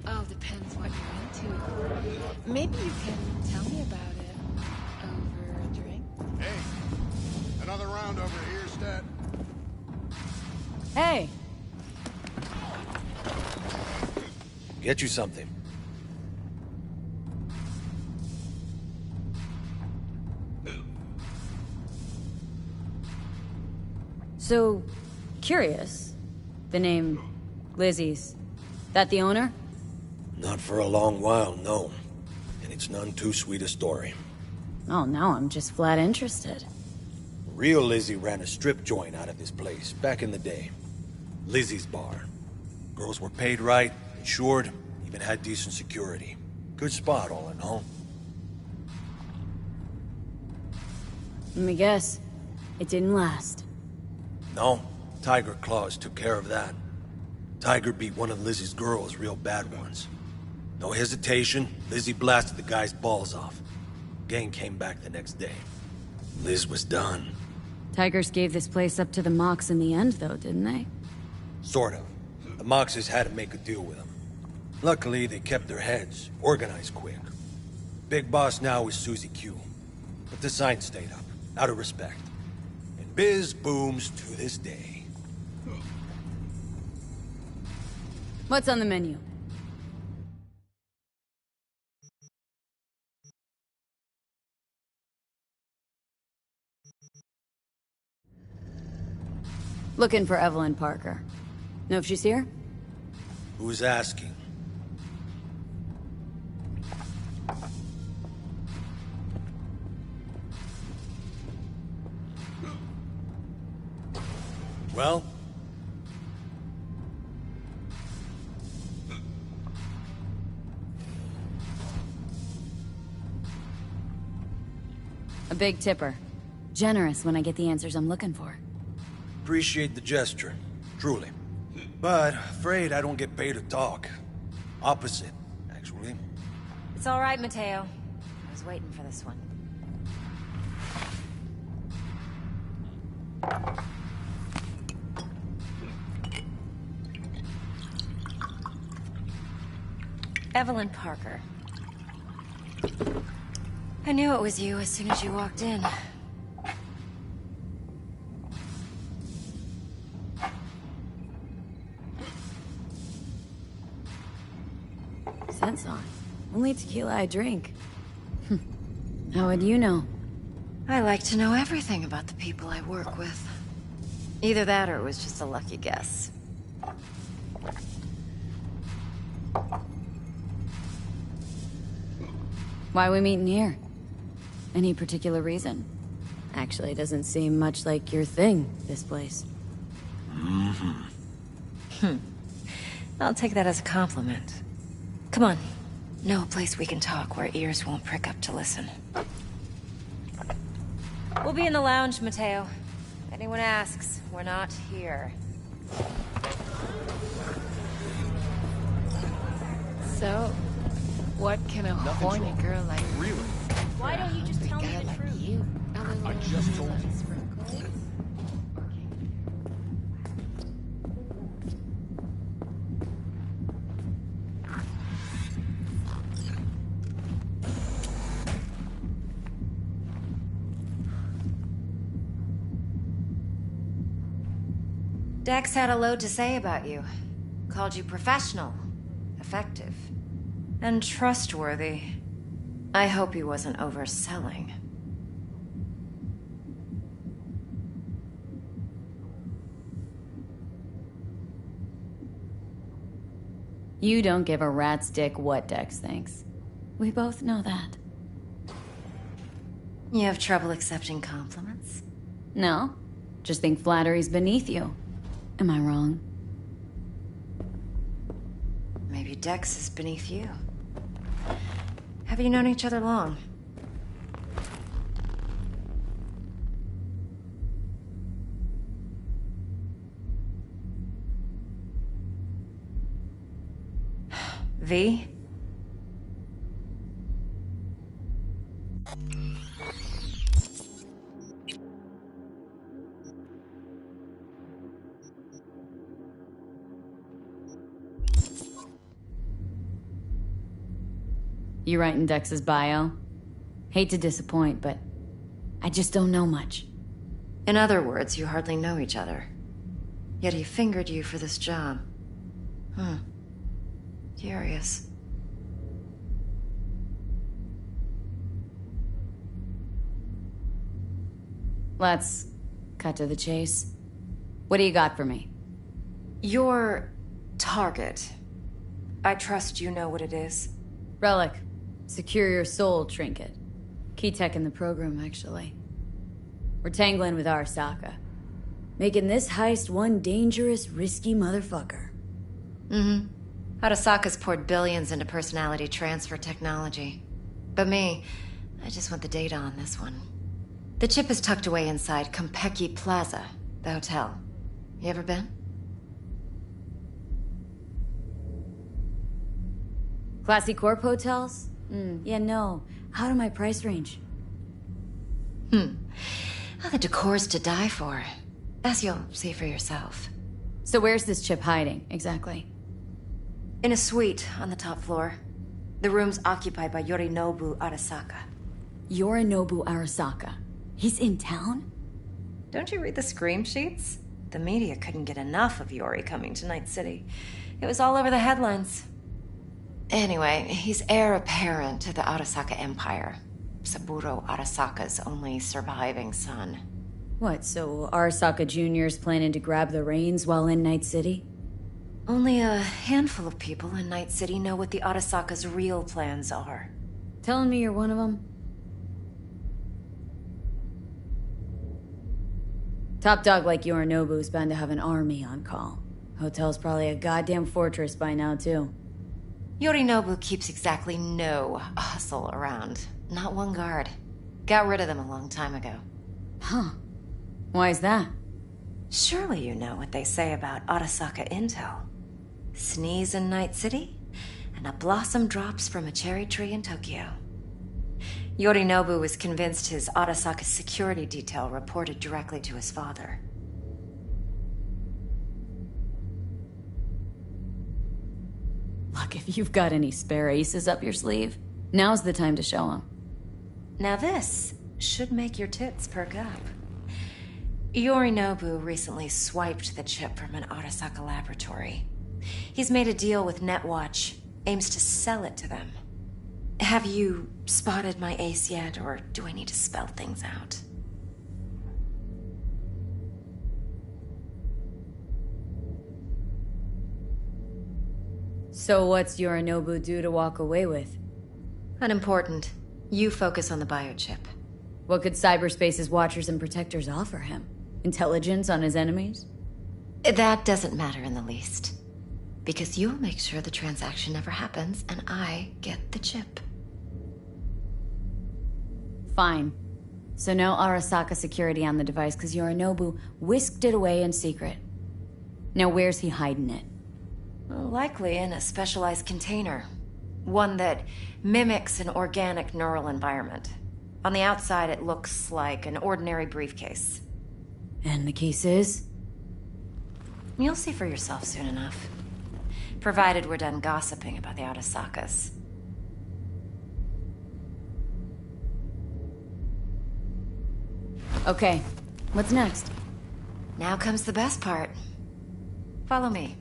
All depends what you're into. Maybe you can tell me about it over a drink. Hey, another round over here, Stat. Hey! Get you something. So, curious. The name Lizzie's. That the owner? Not for a long while, no. And it's none too sweet a story. Oh, now I'm just flat interested. Real Lizzie ran a strip joint out of this place, back in the day. Lizzie's Bar. Girls were paid right, insured, even had decent security. Good spot, all in all. Let me guess. It didn't last. No, Tiger Claws took care of that. Tiger beat one of Lizzie's girls real bad once. No hesitation, Lizzie blasted the guy's balls off. Gang came back the next day. Liz was done. Tigers gave this place up to the Mox in the end, though, didn't they? Sort of. The Moxes had to make a deal with them. Luckily, they kept their heads, organized quick. Big boss now is Susie Q. But the sign stayed up, out of respect. And biz booms to this day. What's on the menu? Looking for Evelyn Parker. Know if she's here? Who's asking? Well? A big tipper. Generous when I get the answers I'm looking for. Appreciate the gesture, truly. But afraid I don't get paid to talk. Opposite, actually. It's all right, Mateo. I was waiting for this one. Evelyn Parker. I knew it was you as soon as you walked in. Scent's on. Only tequila I drink. How would you know? I like to know everything about the people I work with. Either that or it was just a lucky guess. Why we meeting here? Any particular reason? Actually, it doesn't seem much like your thing, this place. I'll take that as a compliment. Come on. Know a place we can talk where ears won't prick up to listen. We'll be in the lounge, Mateo. If anyone asks, we're not here. So, what can a horny girl like Really? Why don't you just tell me the truth? you? I just told you. Dex had a load to say about you. Called you professional, effective, and trustworthy. I hope he wasn't overselling. You don't give a rat's dick what Dex thinks. We both know that. You have trouble accepting compliments? No, just think flattery's beneath you. Am I wrong? Maybe Dex is beneath you. Have you known each other long? V? You writing Dex's bio? Hate to disappoint, but I just don't know much. In other words, you hardly know each other. Yet he fingered you for this job. Curious. Let's cut to the chase. What do you got for me? Your target. I trust you know what it is. Relic. Secure your soul trinket. Key tech in the program, actually. We're tangling with Arasaka. Making this heist one dangerous, risky motherfucker. Arasaka's poured billions into personality transfer technology. But me, I just want the data on this one. The chip is tucked away inside Compeki Plaza, the hotel. You ever been? Classy corp hotels? Yeah, no. Out of my price range. Oh, the decor's to die for. As you'll see for yourself. So where's this chip hiding, exactly? In a suite on the top floor. The room's occupied by Yorinobu Arasaka. Yorinobu Arasaka. He's in town? Don't you read the scream sheets? The media couldn't get enough of Yori coming to Night City. It was all over the headlines. Anyway, he's heir apparent to the Arasaka Empire. Saburo Arasaka's only surviving son. What, so Arasaka Jr.'s planning to grab the reins while in Night City? Only a handful of people in Night City know what the Arasaka's real plans are. Telling me you're one of them? Top dog like Yorinobu's bound to have an army on call. Hotel's probably a goddamn fortress by now, too. Yorinobu keeps exactly no hustle around. Not one guard. Got rid of them a long time ago. Huh. Why is that? Surely you know what they say about Arasaka intel. Sneeze in Night City, and a blossom drops from a cherry tree in Tokyo. Yorinobu was convinced his Arasaka security detail reported directly to his father. Look, if you've got any spare aces up your sleeve, now's the time to show them. Now this should make your tits perk up. Yorinobu recently swiped the chip from an Arasaka laboratory. He's made a deal with Netwatch, aims to sell it to them. Have you spotted my ace yet, or do I need to spell things out? So what's Yorinobu due to walk away with? Unimportant. You focus on the biochip. What could cyberspace's watchers and protectors offer him? Intelligence on his enemies? That doesn't matter in the least. Because you'll make sure the transaction never happens, and I get the chip. Fine. So no Arasaka security on the device, because Yorinobu whisked it away in secret. Now where's he hiding it? Well, likely in a specialized container. One that mimics an organic neural environment. On the outside, it looks like an ordinary briefcase. And the case is? You'll see for yourself soon enough. Provided we're done gossiping about the Arasakas. Okay, what's next? Now comes the best part. Follow me.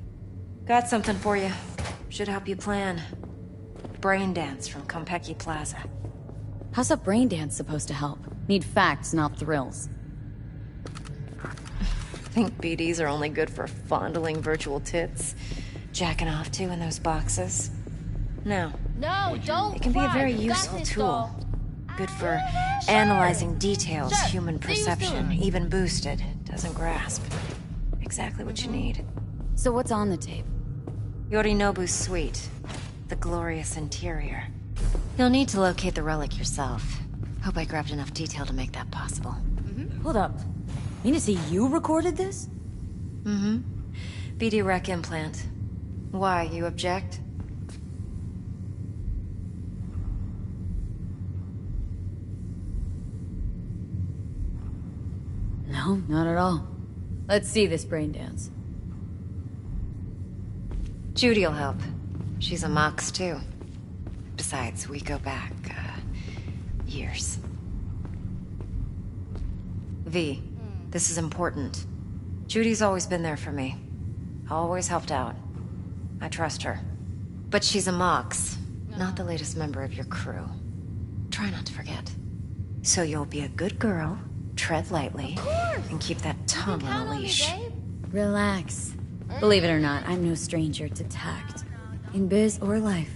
Got something for you. Should help you plan. Brain dance from Konpeki Plaza. How's a brain dance supposed to help? Need facts, not thrills. Think BDs are only good for fondling virtual tits? Jacking off to in those boxes? No. No, don't It can be a cry. very You got useful this, tool. doll. Good for analyzing details Sure. human See you perception, soon. even boosted, doesn't grasp. Exactly what you need. So what's on the tape? Yorinobu's suite. The glorious interior. You'll need to locate the relic yourself. Hope I grabbed enough detail to make that possible. Hold up. Mean to say you recorded this? Mm-hmm. BD rec implant. Why, you object? No, not at all. Let's see this brain dance. Judy'll help. She's a Mox, too. Besides, we go back, years. V, this is important. Judy's always been there for me. Always helped out. I trust her. But she's a Mox, not the latest member of your crew. Try not to forget. So you'll be a good girl, tread lightly, and keep that tongue on a leash. Relax. Believe it or not, I'm no stranger to tact. In biz or life.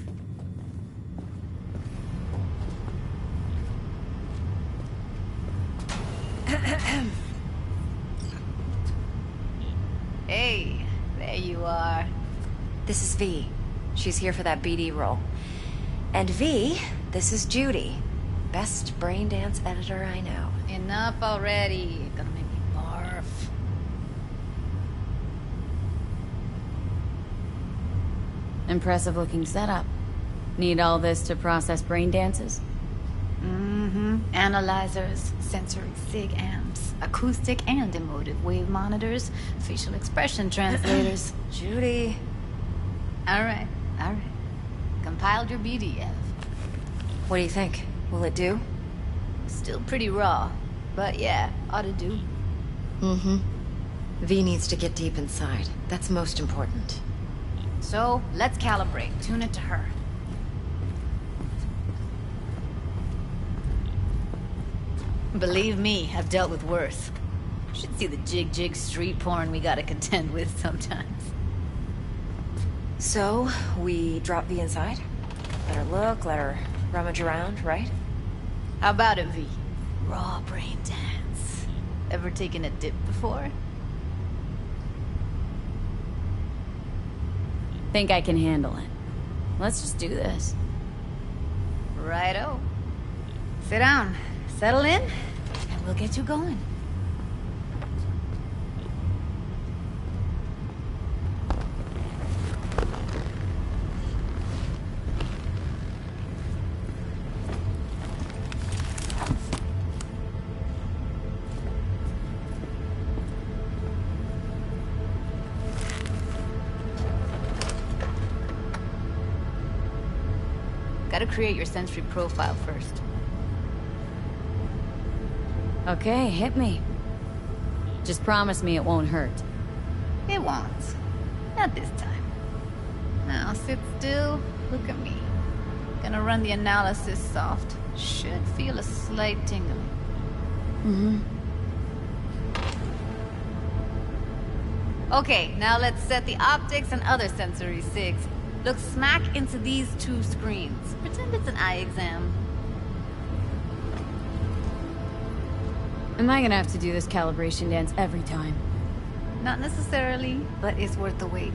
Hey, there you are. This is V. She's here for that BD role. And V, this is Judy. Best brain dance editor I know. Enough already. You're gonna make me barf. Impressive looking setup. Need all this to process brain dances? Mm-hmm. Analyzers, sensory sig amps, acoustic and emotive wave monitors, facial expression translators. Judy. All right. Compiled your BDF. What do you think? Will it do? Still pretty raw, but yeah, ought to do. Mm-hmm. V needs to get deep inside. That's most important. So, let's calibrate. Tune it to her. Believe me, I've dealt with worse. Should see the jig-jig street porn we gotta contend with sometimes. So, we drop V inside? Let her look, let her rummage around, right? How about it, V? Raw brain dance. Ever taken a dip before? Think I can handle it. Let's just do this. Righto. Sit down, settle in, and we'll get you going. Gotta create your sensory profile first. Okay, hit me. Just promise me it won't hurt. It won't. Not this time. Now sit still, look at me. Gonna run the analysis soft. Should feel a slight tingling. Mm-hmm. Okay, now let's set the optics and other sensory sigs. Look smack into these two screens. Pretend it's an eye exam. Am I gonna have to do this calibration dance every time? Not necessarily, but it's worth the wait.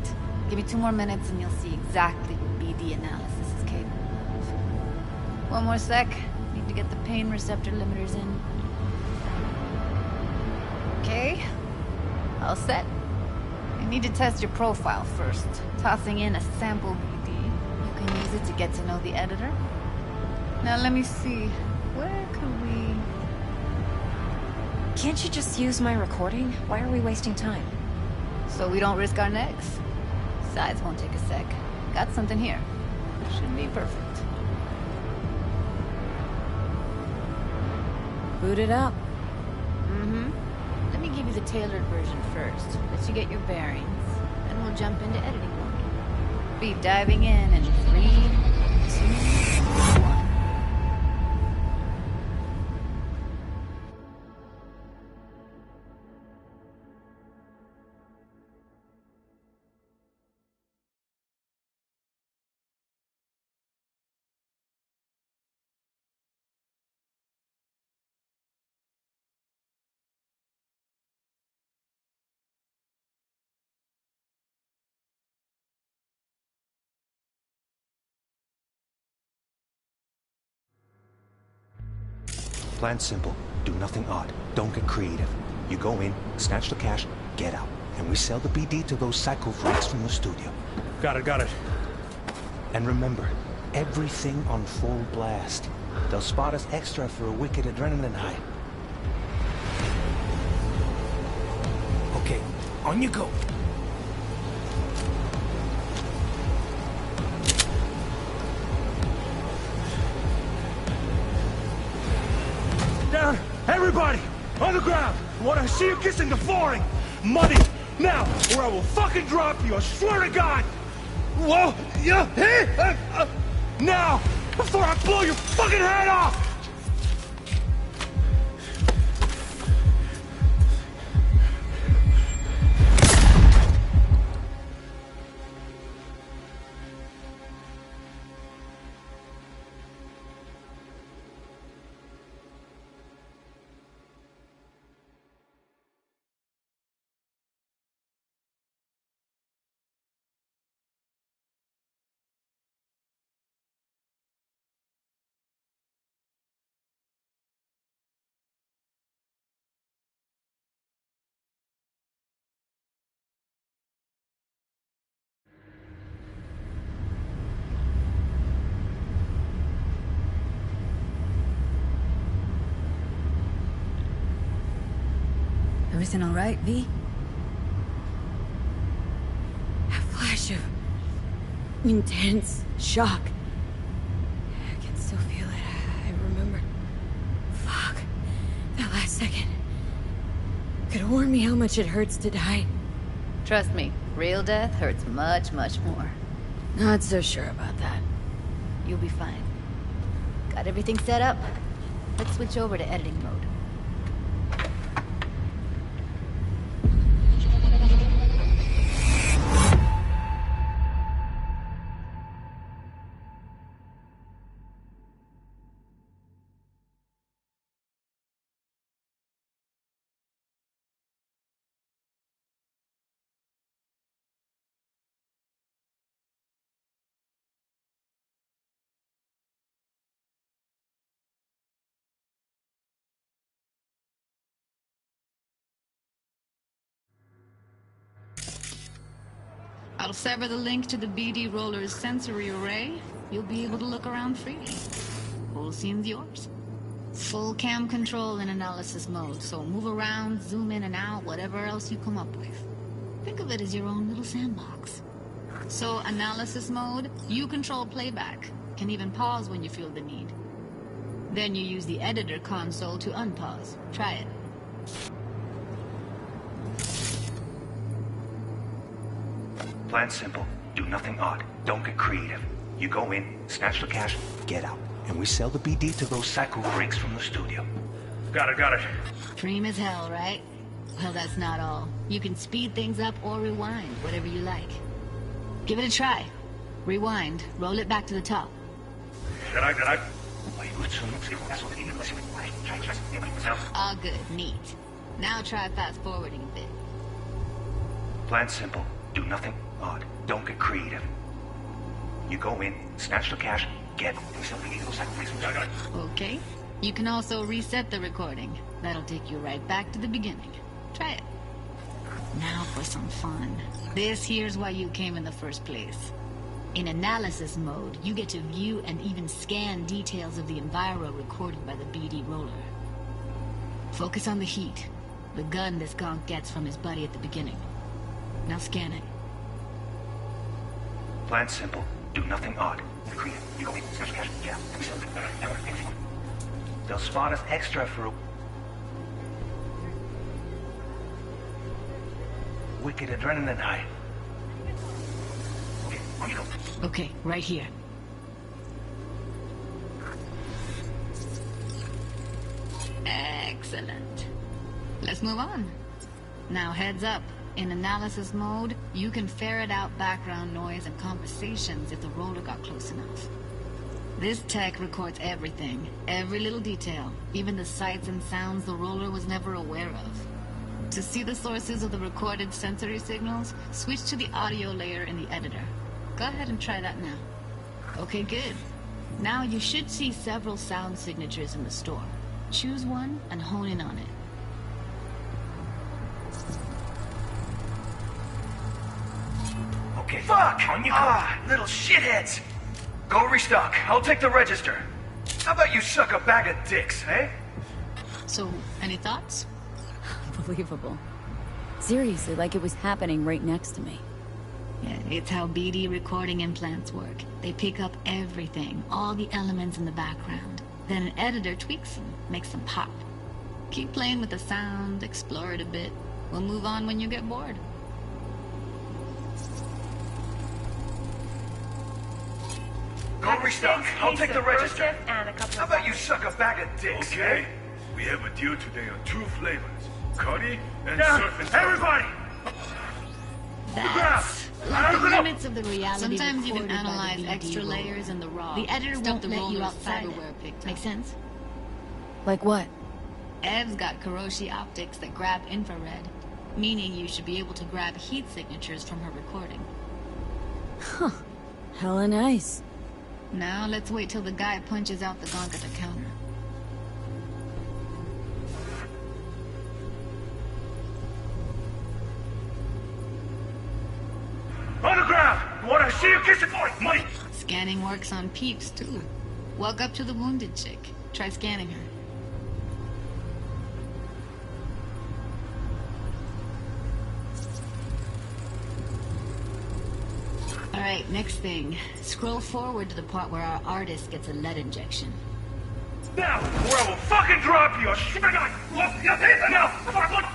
Give me 2 more minutes and you'll see exactly what BD analysis is capable of. 1 more sec. Need to get the pain receptor limiters in. Okay. All set. I need to test your profile first. Tossing in a sample BD. You can use it to get to know the editor. Now let me see. Where could we... Can't you just use my recording? Why are we wasting time? So we don't risk our necks. Sides won't take a sec. Got something here. Should be perfect. Boot it up. Mm-hmm. Let me give you the tailored version first. Let you get your bearings. Then we'll jump into editing mode. Be diving in 3, 2, 1. Plan simple. Do nothing odd. Don't get creative. You go in, snatch the cash, get out. And we sell the BD to those psycho freaks from the studio. Got it. And remember, everything on full blast. They'll spot us extra for a wicked adrenaline high. Okay, on you go. Down! Everybody! On the ground! I want to see you kissing the flooring! Money! Now! Or I will fucking drop you! I swear to God! Whoa! Yeah! Hey! Now! Before I blow your fucking head off! Everything all right, V? A flash of intense shock. I can still feel it. I remember. Fuck. second. Could warn me how much it hurts to die. Trust me, real death hurts much, much more. Not so sure about that. You'll be fine. Got everything set up? Let's switch over to editing mode. I'll sever the link to the BD Roller's sensory array. You'll be able to look around freely. Whole scene's yours. Full cam control in analysis mode, so move around, zoom in and out, whatever else you come up with. Think of it as your own little sandbox. So, analysis mode, you control playback. Can even pause when you feel the need. Then you use the editor console to unpause. Try it. Plan simple. Do nothing odd. Don't get creative. You go in, snatch the cash, get out. And we sell the BD to those psycho freaks from the studio. Got it. Dream as hell, right? Well, that's not all. You can speed things up or rewind, whatever you like. Give it a try. Rewind. Roll it back to the top. All good. Neat. Now try fast forwarding a bit. Plan simple. Do nothing odd. Don't get creative. You go in, snatch the cash, get out. Okay. You can also reset the recording. That'll take you right back to the beginning. Try it. Now for some fun. This here's why you came in the first place. In analysis mode, you get to view and even scan details of the enviro recorded by the BD roller. Focus on the heat, the gun this gonk gets from his buddy at the beginning. Now scan it. Plan simple. Do nothing odd. You go in, snatch the cash, get out. They'll spot us extra for a wicked adrenaline high. Okay, on you go. Okay, right here. Excellent. Let's move on. Now heads up. In analysis mode, you can ferret out background noise and conversations if the roller got close enough. This tech records everything, every little detail, even the sights and sounds the roller was never aware of. To see the sources of the recorded sensory signals, switch to the audio layer in the editor. Go ahead and try that now. Okay, good. Now you should see several sound signatures in the store. Choose one and hone in on it. Okay, fuck! On you go. Little shitheads! Go restock. I'll take the register. How about you suck a bag of dicks, eh? So, any thoughts? Unbelievable. Seriously, like it was happening right next to me. Yeah, it's how BD recording implants work. They pick up everything, all the elements in the background. Then an editor tweaks them, makes them pop. Keep playing with the sound, explore it a bit. We'll move on when you get bored. Go restock. I'll take the register. How about you suck a bag of dicks, Okay. We have a deal today on 2 flavors. Curry and surf and everybody! That's like the limits of the reality. Sometimes you can analyze extra layers in the raw. The editor won't let you outside it. Make sense? Like what? Ev's got Kiroshi optics that grab infrared, meaning you should be able to grab heat signatures from her recording. Huh. Hella nice. Now let's wait till the guy punches out the gonk at the counter. On the ground! What I see you kissing for? Money! Scanning works on peeps, too. Walk up to the wounded chick. Try scanning her. Alright, next thing. Scroll forward to the part where our artist gets a lead injection. Now, or I will fucking drop you! I swear to God! Look, now! Fuck!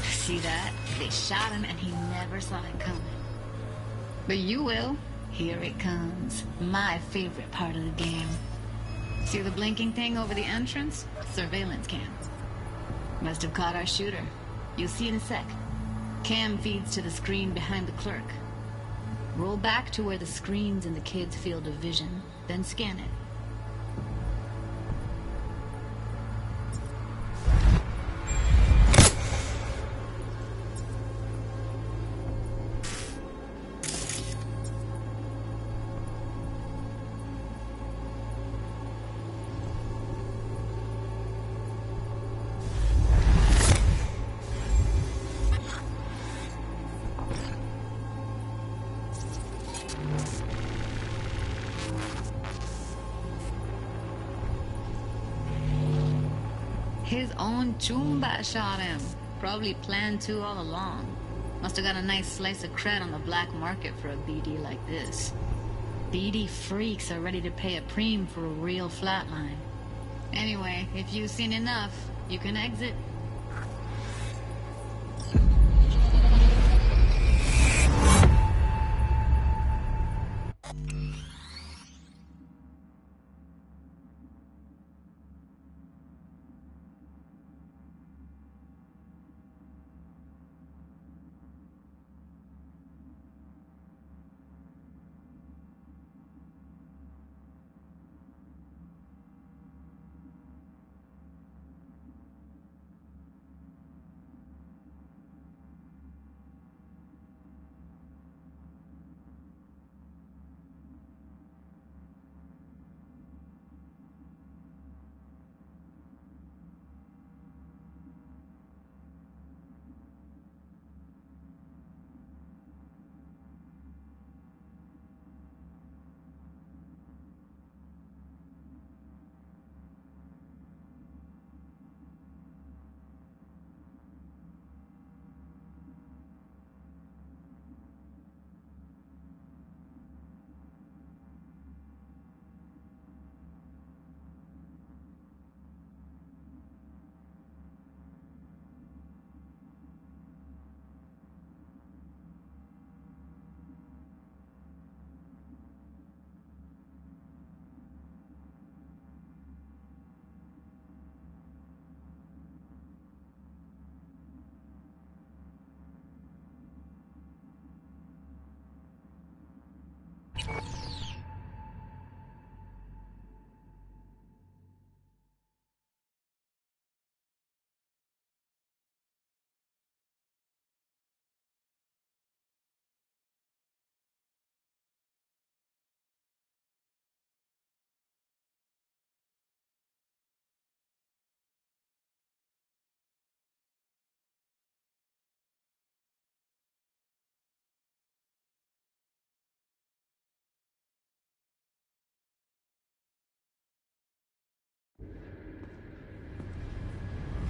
See that? They shot him and he never saw it coming. But you will. Here it comes. My favorite part of the game. See the blinking thing over the entrance? Surveillance cam. Must have caught our shooter. You'll see in a sec. Cam feeds to the screen behind the clerk. Roll back to where the screen's in the kid's field of vision, then scan it. His own Chumba shot him. Probably planned to all along. Must have got a nice slice of cred on the black market for a BD like this. BD freaks are ready to pay a preem for a real flatline. Anyway, if you've seen enough, you can exit.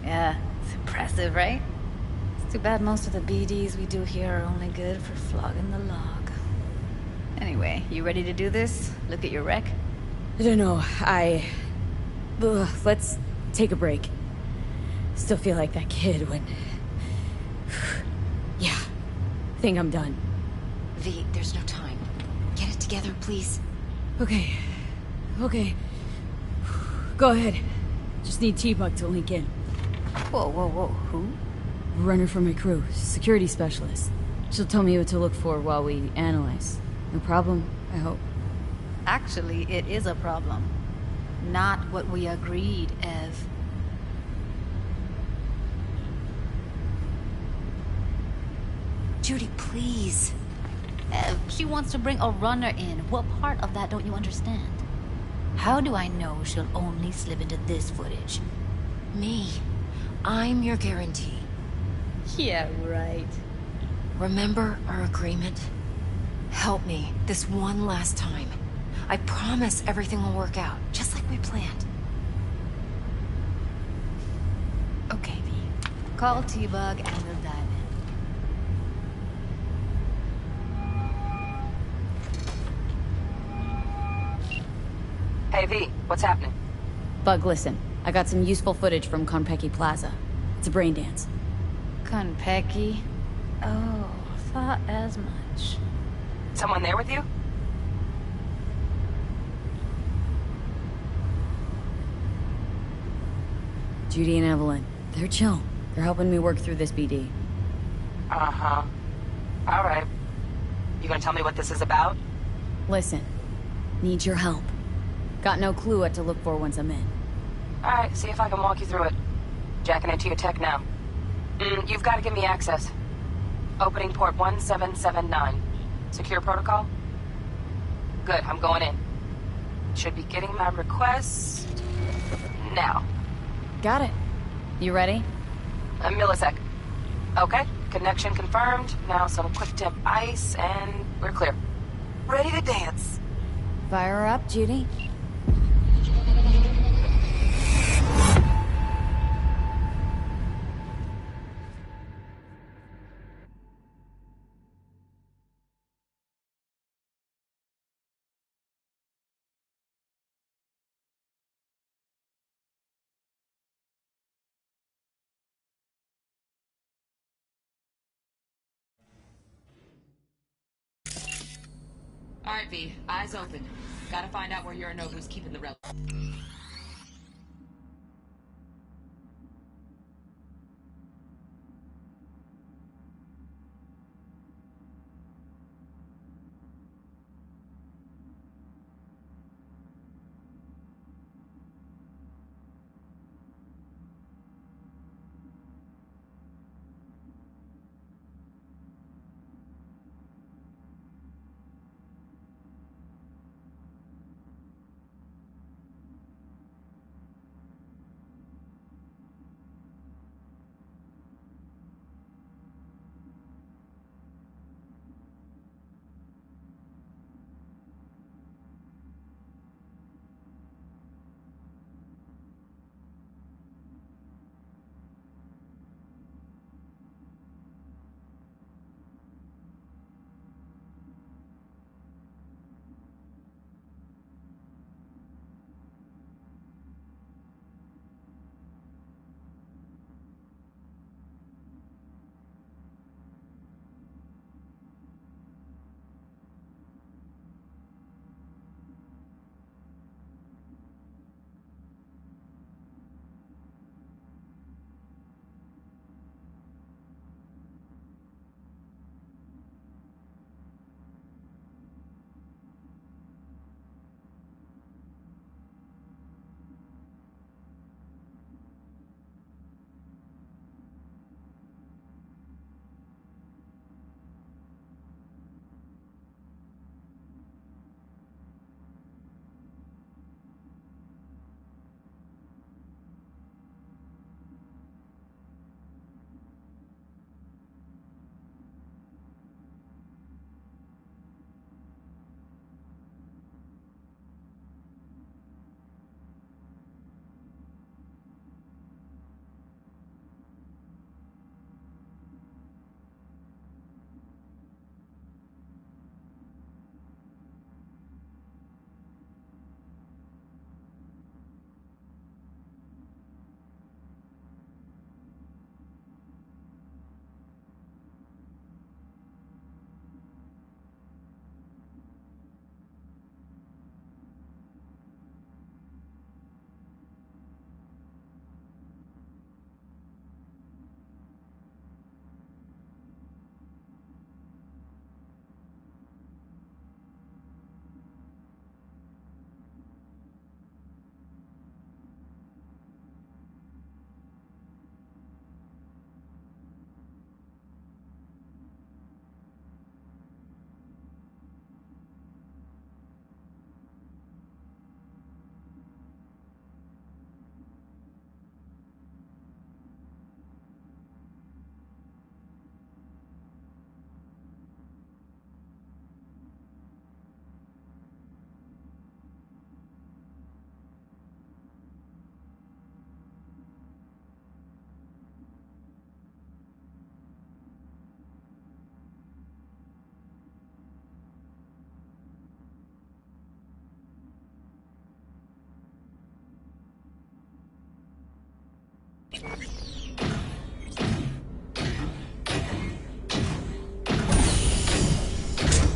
Yeah, it's impressive, right? It's too bad most of the BDs we do here are only good for flogging the log. Anyway, you ready to do this? Look at your wreck? I don't know, let's take a break. Still feel like that kid when... Yeah, think I'm done. V, there's no time. Get it together, please. Okay. Go ahead. Just need T-Bug to link in. Whoa, who? Runner for my crew, security specialist. She'll tell me what to look for while we analyze. No problem, I hope. Actually, it is a problem. Not what we agreed, Ev. Judy, please. Ev, she wants to bring a runner in. What part of that don't you understand? How do I know she'll only slip into this footage? Me. I'm your guarantee. Yeah, right. Remember our agreement? Help me this one last time. I promise everything will work out, just like we planned. Okay, V. Call T-Bug and we'll dive in. Hey, V, what's happening? Bug, listen. I got some useful footage from Konpeki Plaza. It's a brain dance. Konpeki? Oh, thought as much. Someone there with you? Judy and Evelyn. They're chill. They're helping me work through this BD. Uh-huh. All right. You gonna tell me what this is about? Listen. Need your help. Got no clue what to look for once I'm in. All right, see if I can walk you through it. Jacking into your tech now. You've got to give me access. Opening port 1779. Secure protocol? Good, I'm going in. Should be getting my request now. Got it. You ready? A millisec. Okay, connection confirmed. Now some quick tip ice, and we're clear. Ready to dance. Fire her up, Judy. Alright, V. Eyes open. Gotta find out where Yorinobu's keeping the relic.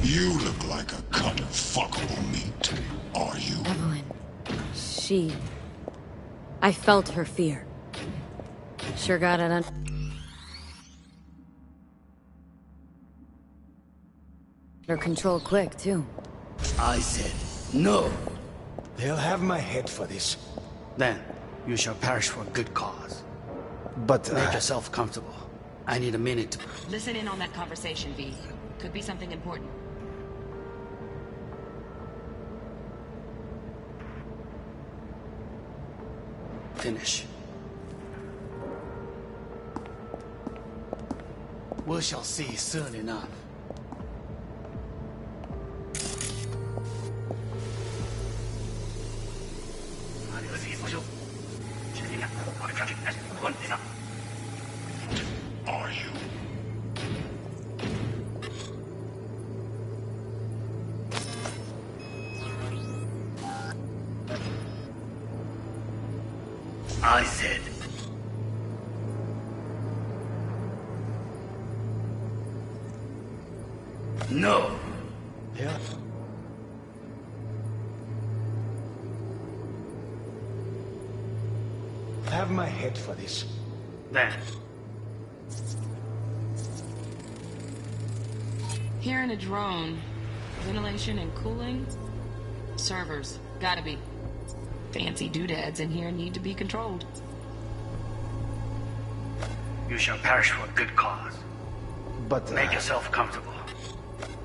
You look like a cut of fuckable meat. Are you? Evelyn. I felt her fear. Sure got it under control quick, too. I said, no. They'll have my head for this. Then, you shall perish for a good cause. But make yourself comfortable. I need a minute to... Listen in on that conversation, V. Could be something important. Finish. We shall see soon enough. Are you? I said... no. Yeah. Have my head for this. Then. Hearing a drone. Ventilation and cooling? Servers. Gotta be. Fancy doodads in here need to be controlled. You shall perish for a good cause. But make yourself comfortable.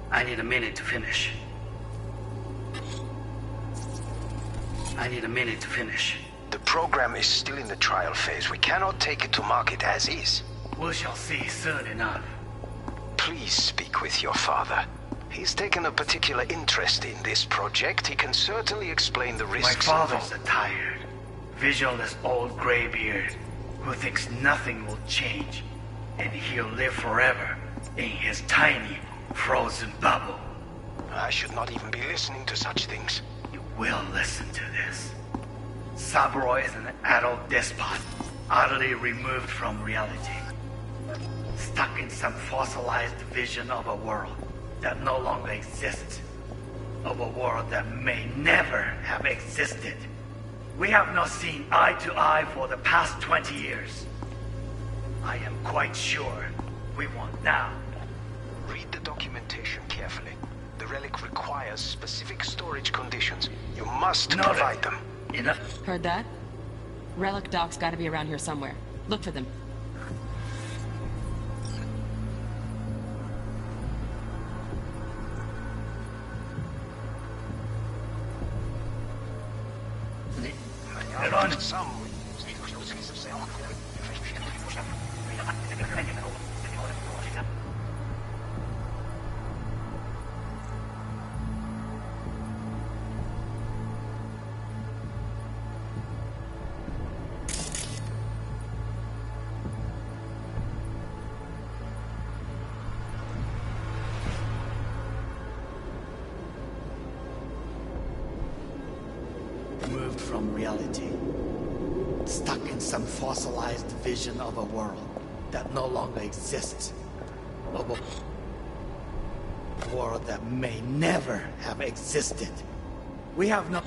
I need a minute to finish. The program is still in the trial phase. We cannot take it to market as is. We shall see soon enough. Please speak with your father. He's taken a particular interest in this project. He can certainly explain the risks. My father's a tired, visionless old graybeard who thinks nothing will change, and he'll live forever in his tiny, frozen bubble. I should not even be listening to such things. You will listen to this. Saburo is an adult despot, utterly removed from reality. Stuck in some fossilized vision of a world that no longer exists. Of a world that may never have existed. We have not seen eye to eye for the past 20 years. I am quite sure we won't now. Read the documentation carefully. The relic requires specific storage conditions. You must provide them. Enough. Heard that? Relic docs gotta be around here somewhere. Look for them. Moved from reality. Stuck in some fossilized vision of a world that no longer exists. Of a world that may never have existed. We have no...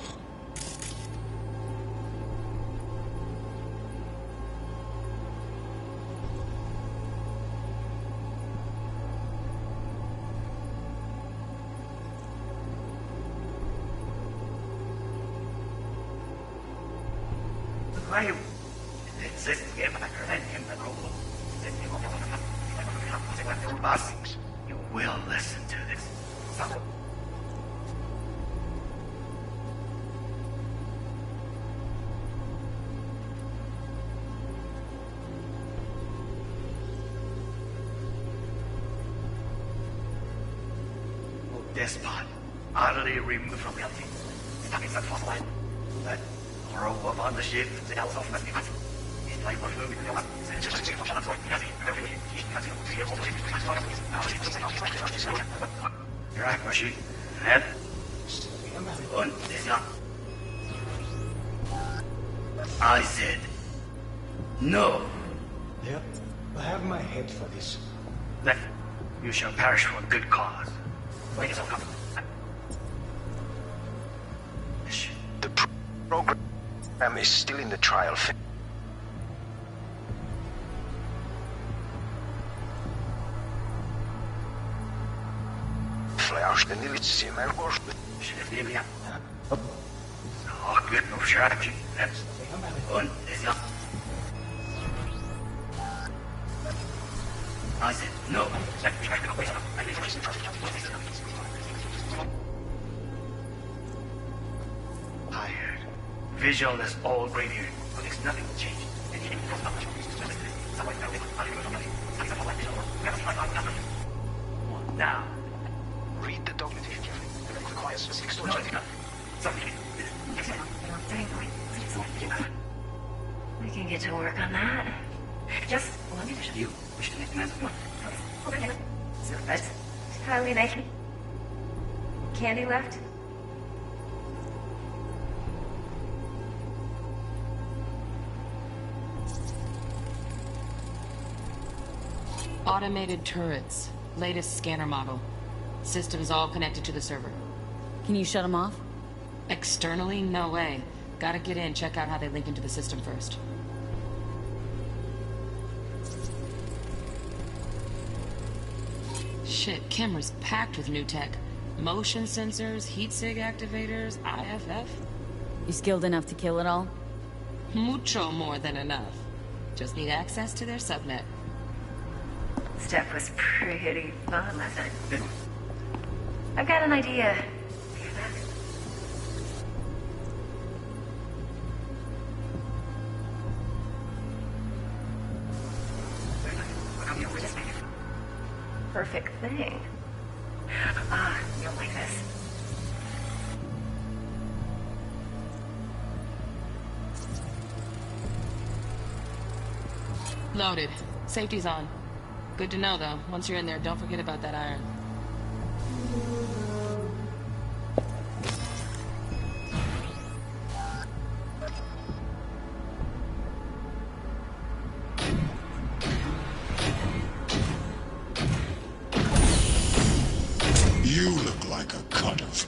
You will listen to this. Despot, utterly removed from reality. Stuck in some fossilized. That horror upon the ship, the house of nothing. It's like what movie you want. Right, machine. Head. Und this up. I said, No. Yep. I have my head for this. Then you shall perish for a good cause. Wait, so come. The program is still in the trial phase. I said no. Tired. Visual is all great here, but there's nothing to change. Now, read the documentation carefully. It requires specific storage. We can get to work on that. Just let me you. We should make nice one. How we making? Candy left? Automated turrets. Latest scanner model. Systems all connected to the server. Can you shut them off? Externally? No way. Gotta get in, check out how they link into the system first. Shit, camera's packed with new tech. Motion sensors, heat sig activators, IFF. You skilled enough to kill it all? Mucho more than enough. Just need access to their subnet. Stuff was pretty fun last night. I've got an idea. Perfect thing. Ah, you'll like this. Loaded. Safety's on. Good to know, though. Once you're in there, don't forget about that iron. You look like a cut of...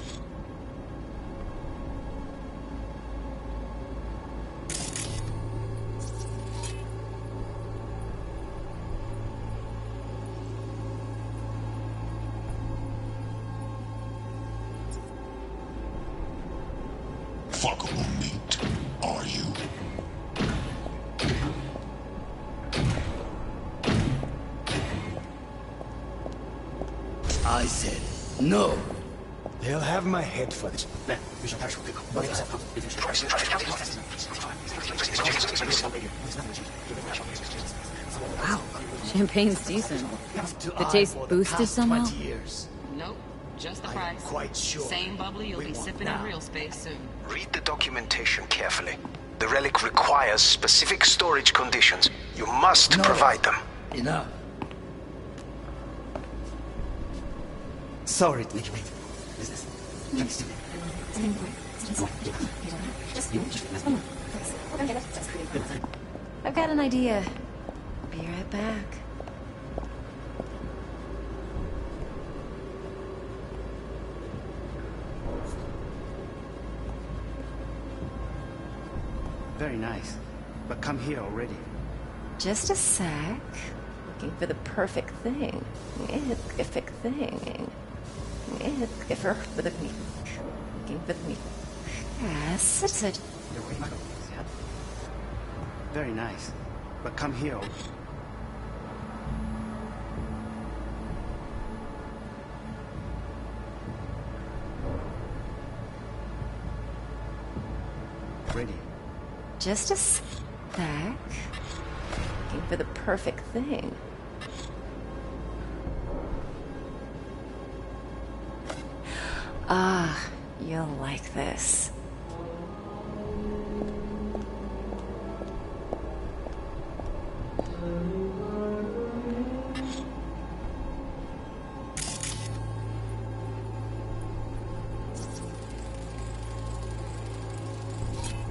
fuckable meat, are you? I said no. They'll have my head for this. Then we shall perish for good. Wow, champagne's decent. The taste boosted somehow? Nope, just the price. Quite sure. Same bubbly you'll be sipping in real space soon. Read the documentation carefully. The relic requires specific storage conditions. You must provide them. Enough. Sorry, Nick. Business. I've got an idea. Be right back. Very nice. But come here already. Just a sec. Looking for the perfect thing. Perfect thing. Looking for the me. Looking for the me. Yes, it's a... Very nice. But come here. Ready. Just a sec. Looking for the perfect thing. Ah, you'll like this.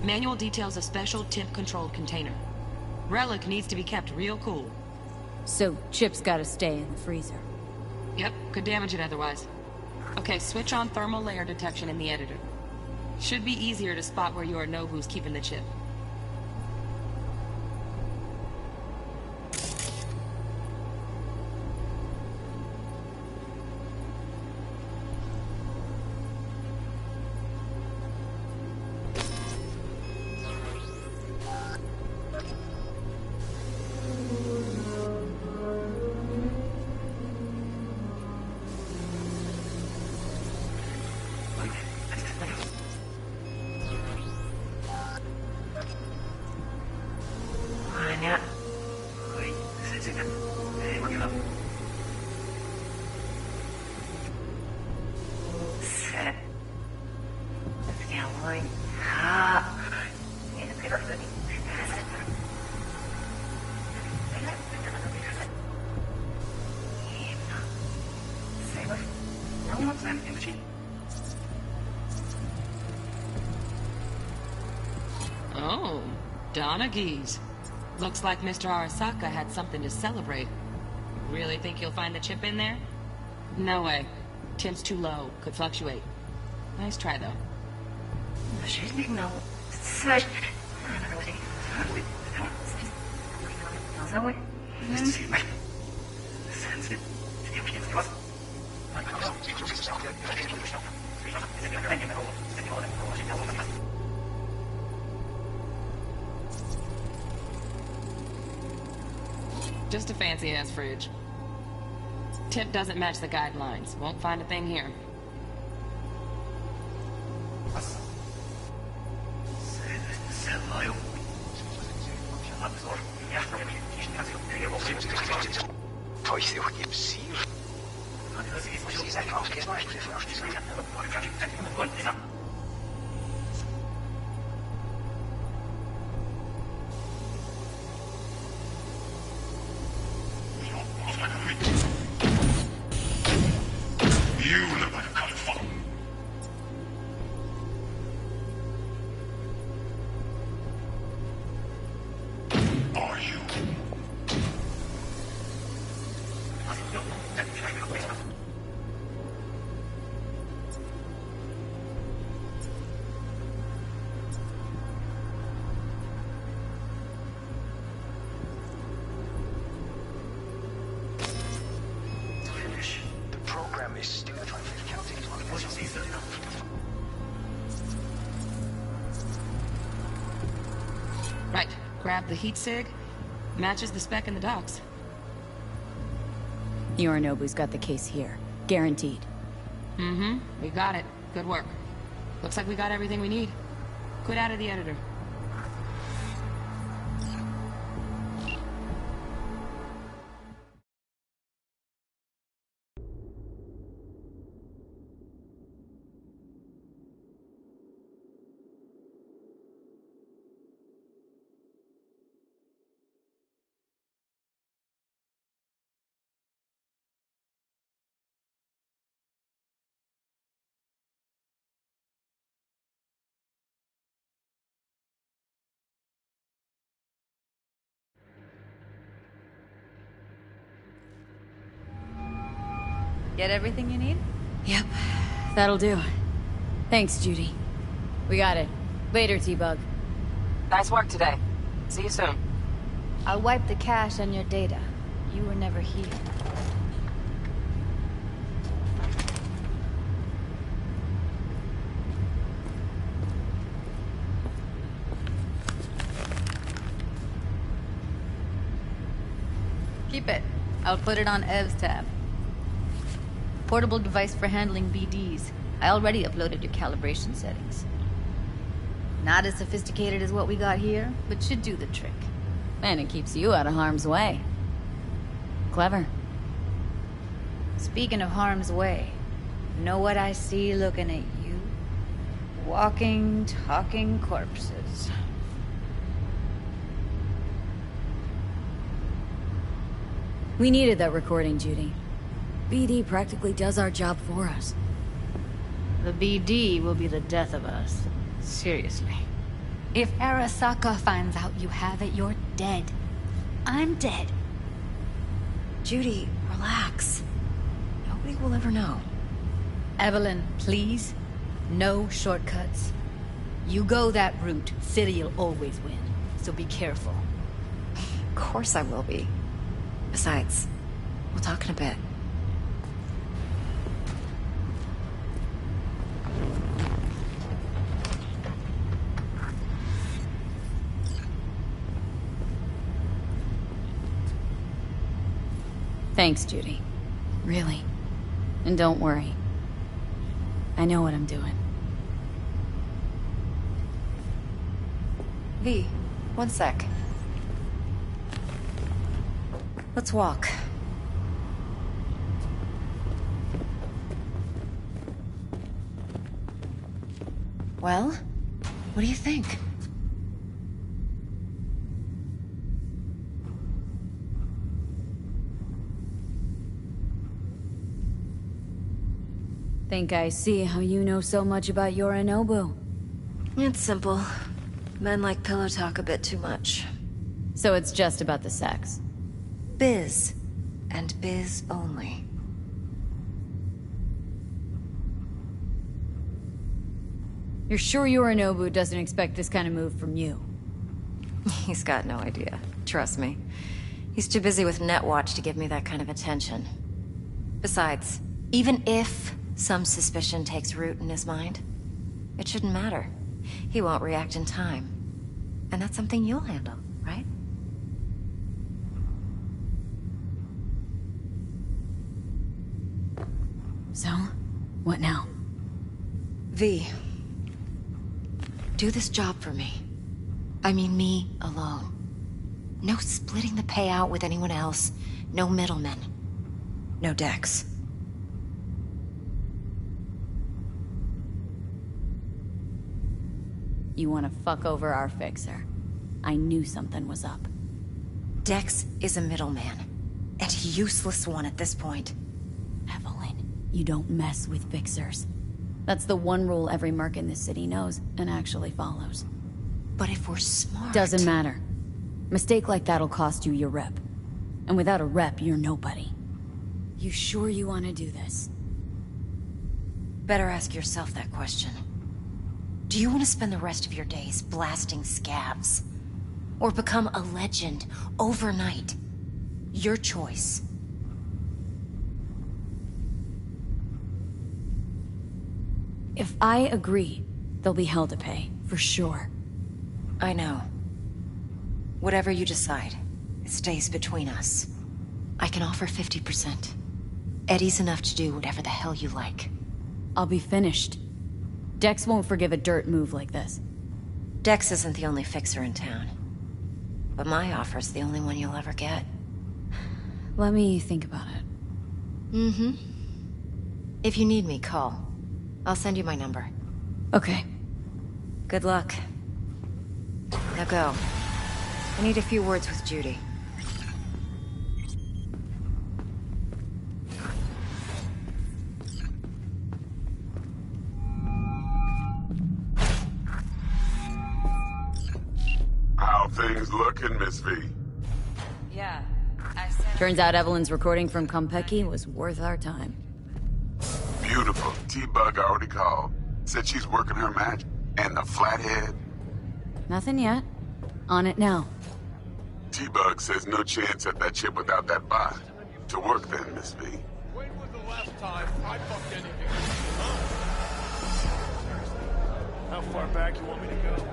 Manual details a special temp-controlled container. Relic needs to be kept real cool. So Chip's gotta stay in the freezer. Yep, could damage it otherwise. Okay, switch on thermal layer detection in the editor. Should be easier to spot where Yorinobu's keeping the chip. Oh, Donaghy's. Looks like Mr. Arasaka had something to celebrate. Really think you'll find the chip in there? No way. Temp's too low. Could fluctuate. Nice try, though. Just a fancy-ass fridge. Tip doesn't match the guidelines. Won't find a thing here. You look like a kind of fuck. Are you? The program is still trying to calculate. Right. Grab the heat sig. Matches the spec in the docs. Yorinobu's got the case here. Guaranteed. Mm-hmm. We got it. Good work. Looks like we got everything we need. Quit out of the editor. Get everything you need? Yep. That'll do. Thanks, Judy. We got it. Later, T-Bug. Nice work today. See you soon. I'll wipe the cache on your data. You were never here. Keep it. I'll put it on Ev's tab. Portable device for handling BDs. I already uploaded your calibration settings. Not as sophisticated as what we got here, but should do the trick. And it keeps you out of harm's way. Clever. Speaking of harm's way, know what I see looking at you? Walking, talking corpses. We needed that recording, Judy. BD practically does our job for us. The BD will be the death of us. Seriously. If Arasaka finds out you have it, you're dead. I'm dead. Judy, relax. Nobody will ever know. Evelyn, please. No shortcuts. You go that route, City'll always win. So be careful. Of course I will be. Besides, we'll talk in a bit. Thanks, Judy. Really. And don't worry. I know what I'm doing. V, one sec. Let's walk. Well, what do you think? Think I see how you know so much about Yorinobu. It's simple. Men like pillow talk a bit too much. So it's just about the sex. Biz. And biz only. You're sure Yorinobu doesn't expect this kind of move from you? He's got no idea. Trust me. He's too busy with Netwatch to give me that kind of attention. Besides, even if some suspicion takes root in his mind, it shouldn't matter. He won't react in time. And that's something you'll handle, right? So, what now? V, do this job for me. I mean me alone. No splitting the payout with anyone else. No middlemen. No Dex. You want to fuck over our fixer. I knew something was up. Dex is a middleman. And a useless one at this point. Evelyn, you don't mess with fixers. That's the one rule every merc in this city knows and actually follows. But if we're smart... Doesn't matter. Mistake like that'll cost you your rep. And without a rep, you're nobody. You sure you want to do this? Better ask yourself that question. Do you want to spend the rest of your days blasting scabs? Or become a legend overnight? Your choice. If I agree, there'll be hell to pay, for sure. I know. Whatever you decide, it stays between us. I can offer 50%. Eddie's enough to do whatever the hell you like. I'll be finished. Dex won't forgive a dirt move like this. Dex isn't the only fixer in town. But my offer's the only one you'll ever get. Let me think about it. Mm-hmm. If you need me, call. I'll send you my number. Okay. Good luck. Now go. I need a few words with Judy. How things looking, Miss V? Yeah, I said... Turns out Evelyn's recording from Konpeki was worth our time. Beautiful. T-Bug already called. Said she's working her magic. And the flathead? Nothing yet. On it now. T-Bug says no chance at that chip without that bot. To work then, Miss V. When was the last time I fucked anything? Huh? How far back you want me to go?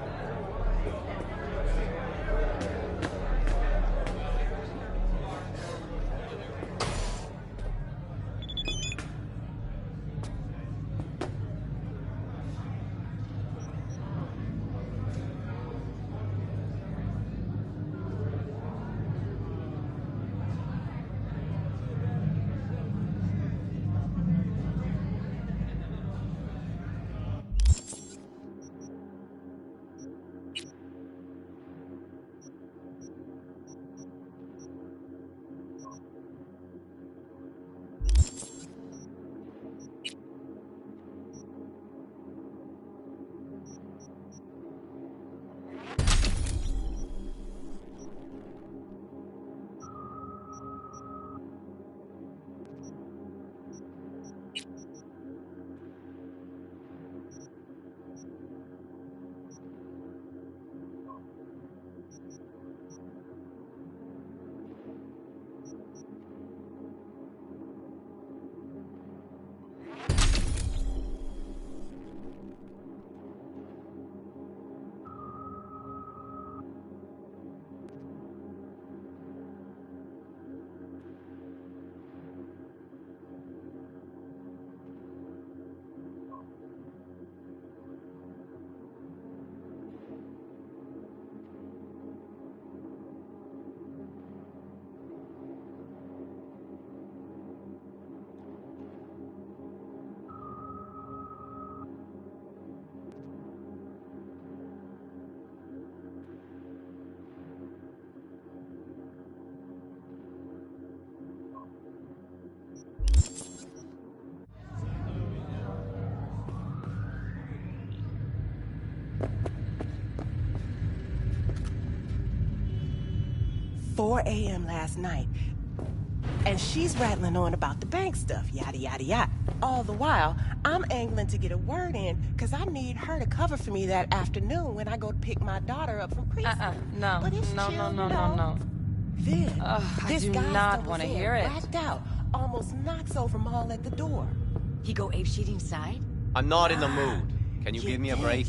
4 a.m. last night. And she's rattling on about the bank stuff, yada, yada, yada. All the while, I'm angling to get a word in, because I need her to cover for me that afternoon when I go to pick my daughter up from preschool. No. But it's No, chill, no, no, you no, know. no. Then, I this do guy not stumbles want to in, hear it. blacked out, almost knocks over Maul at the door. He go apeshit inside? I'm not in the mood. Can you give me a break?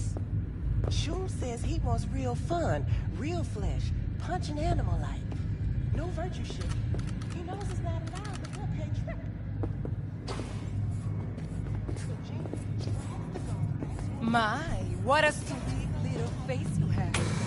Shum says he wants real fun, real flesh, punch an animal like. No virtue shit. He knows it's not allowed, but he'll pay triple. My, what a sweet little face you have.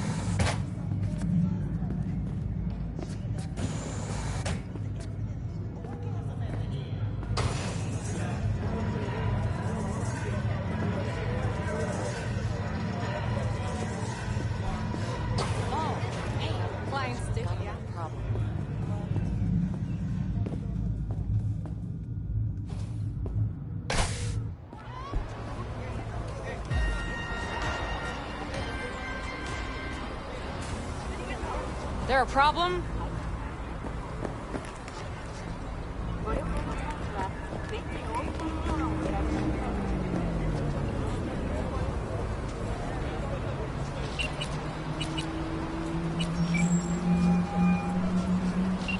There a problem?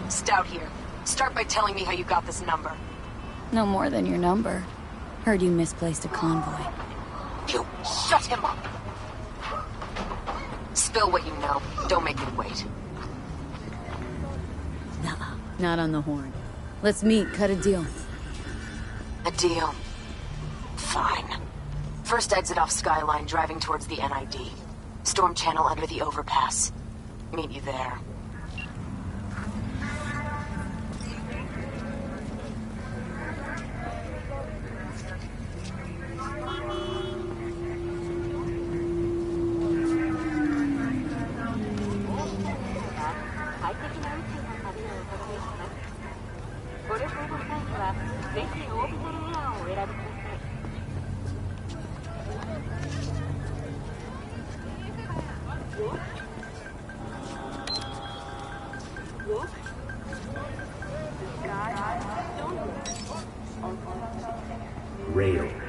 Stout here. Start by telling me how you got this number. No more than your number. Heard you misplaced a convoy. You shut him up! Spill what you know. Don't make me wait. Nuh-uh. Not on the horn. Let's meet, cut a deal. A deal. Fine. First exit off Skyline, driving towards the NID. Storm channel under the overpass. Meet you there. Rail.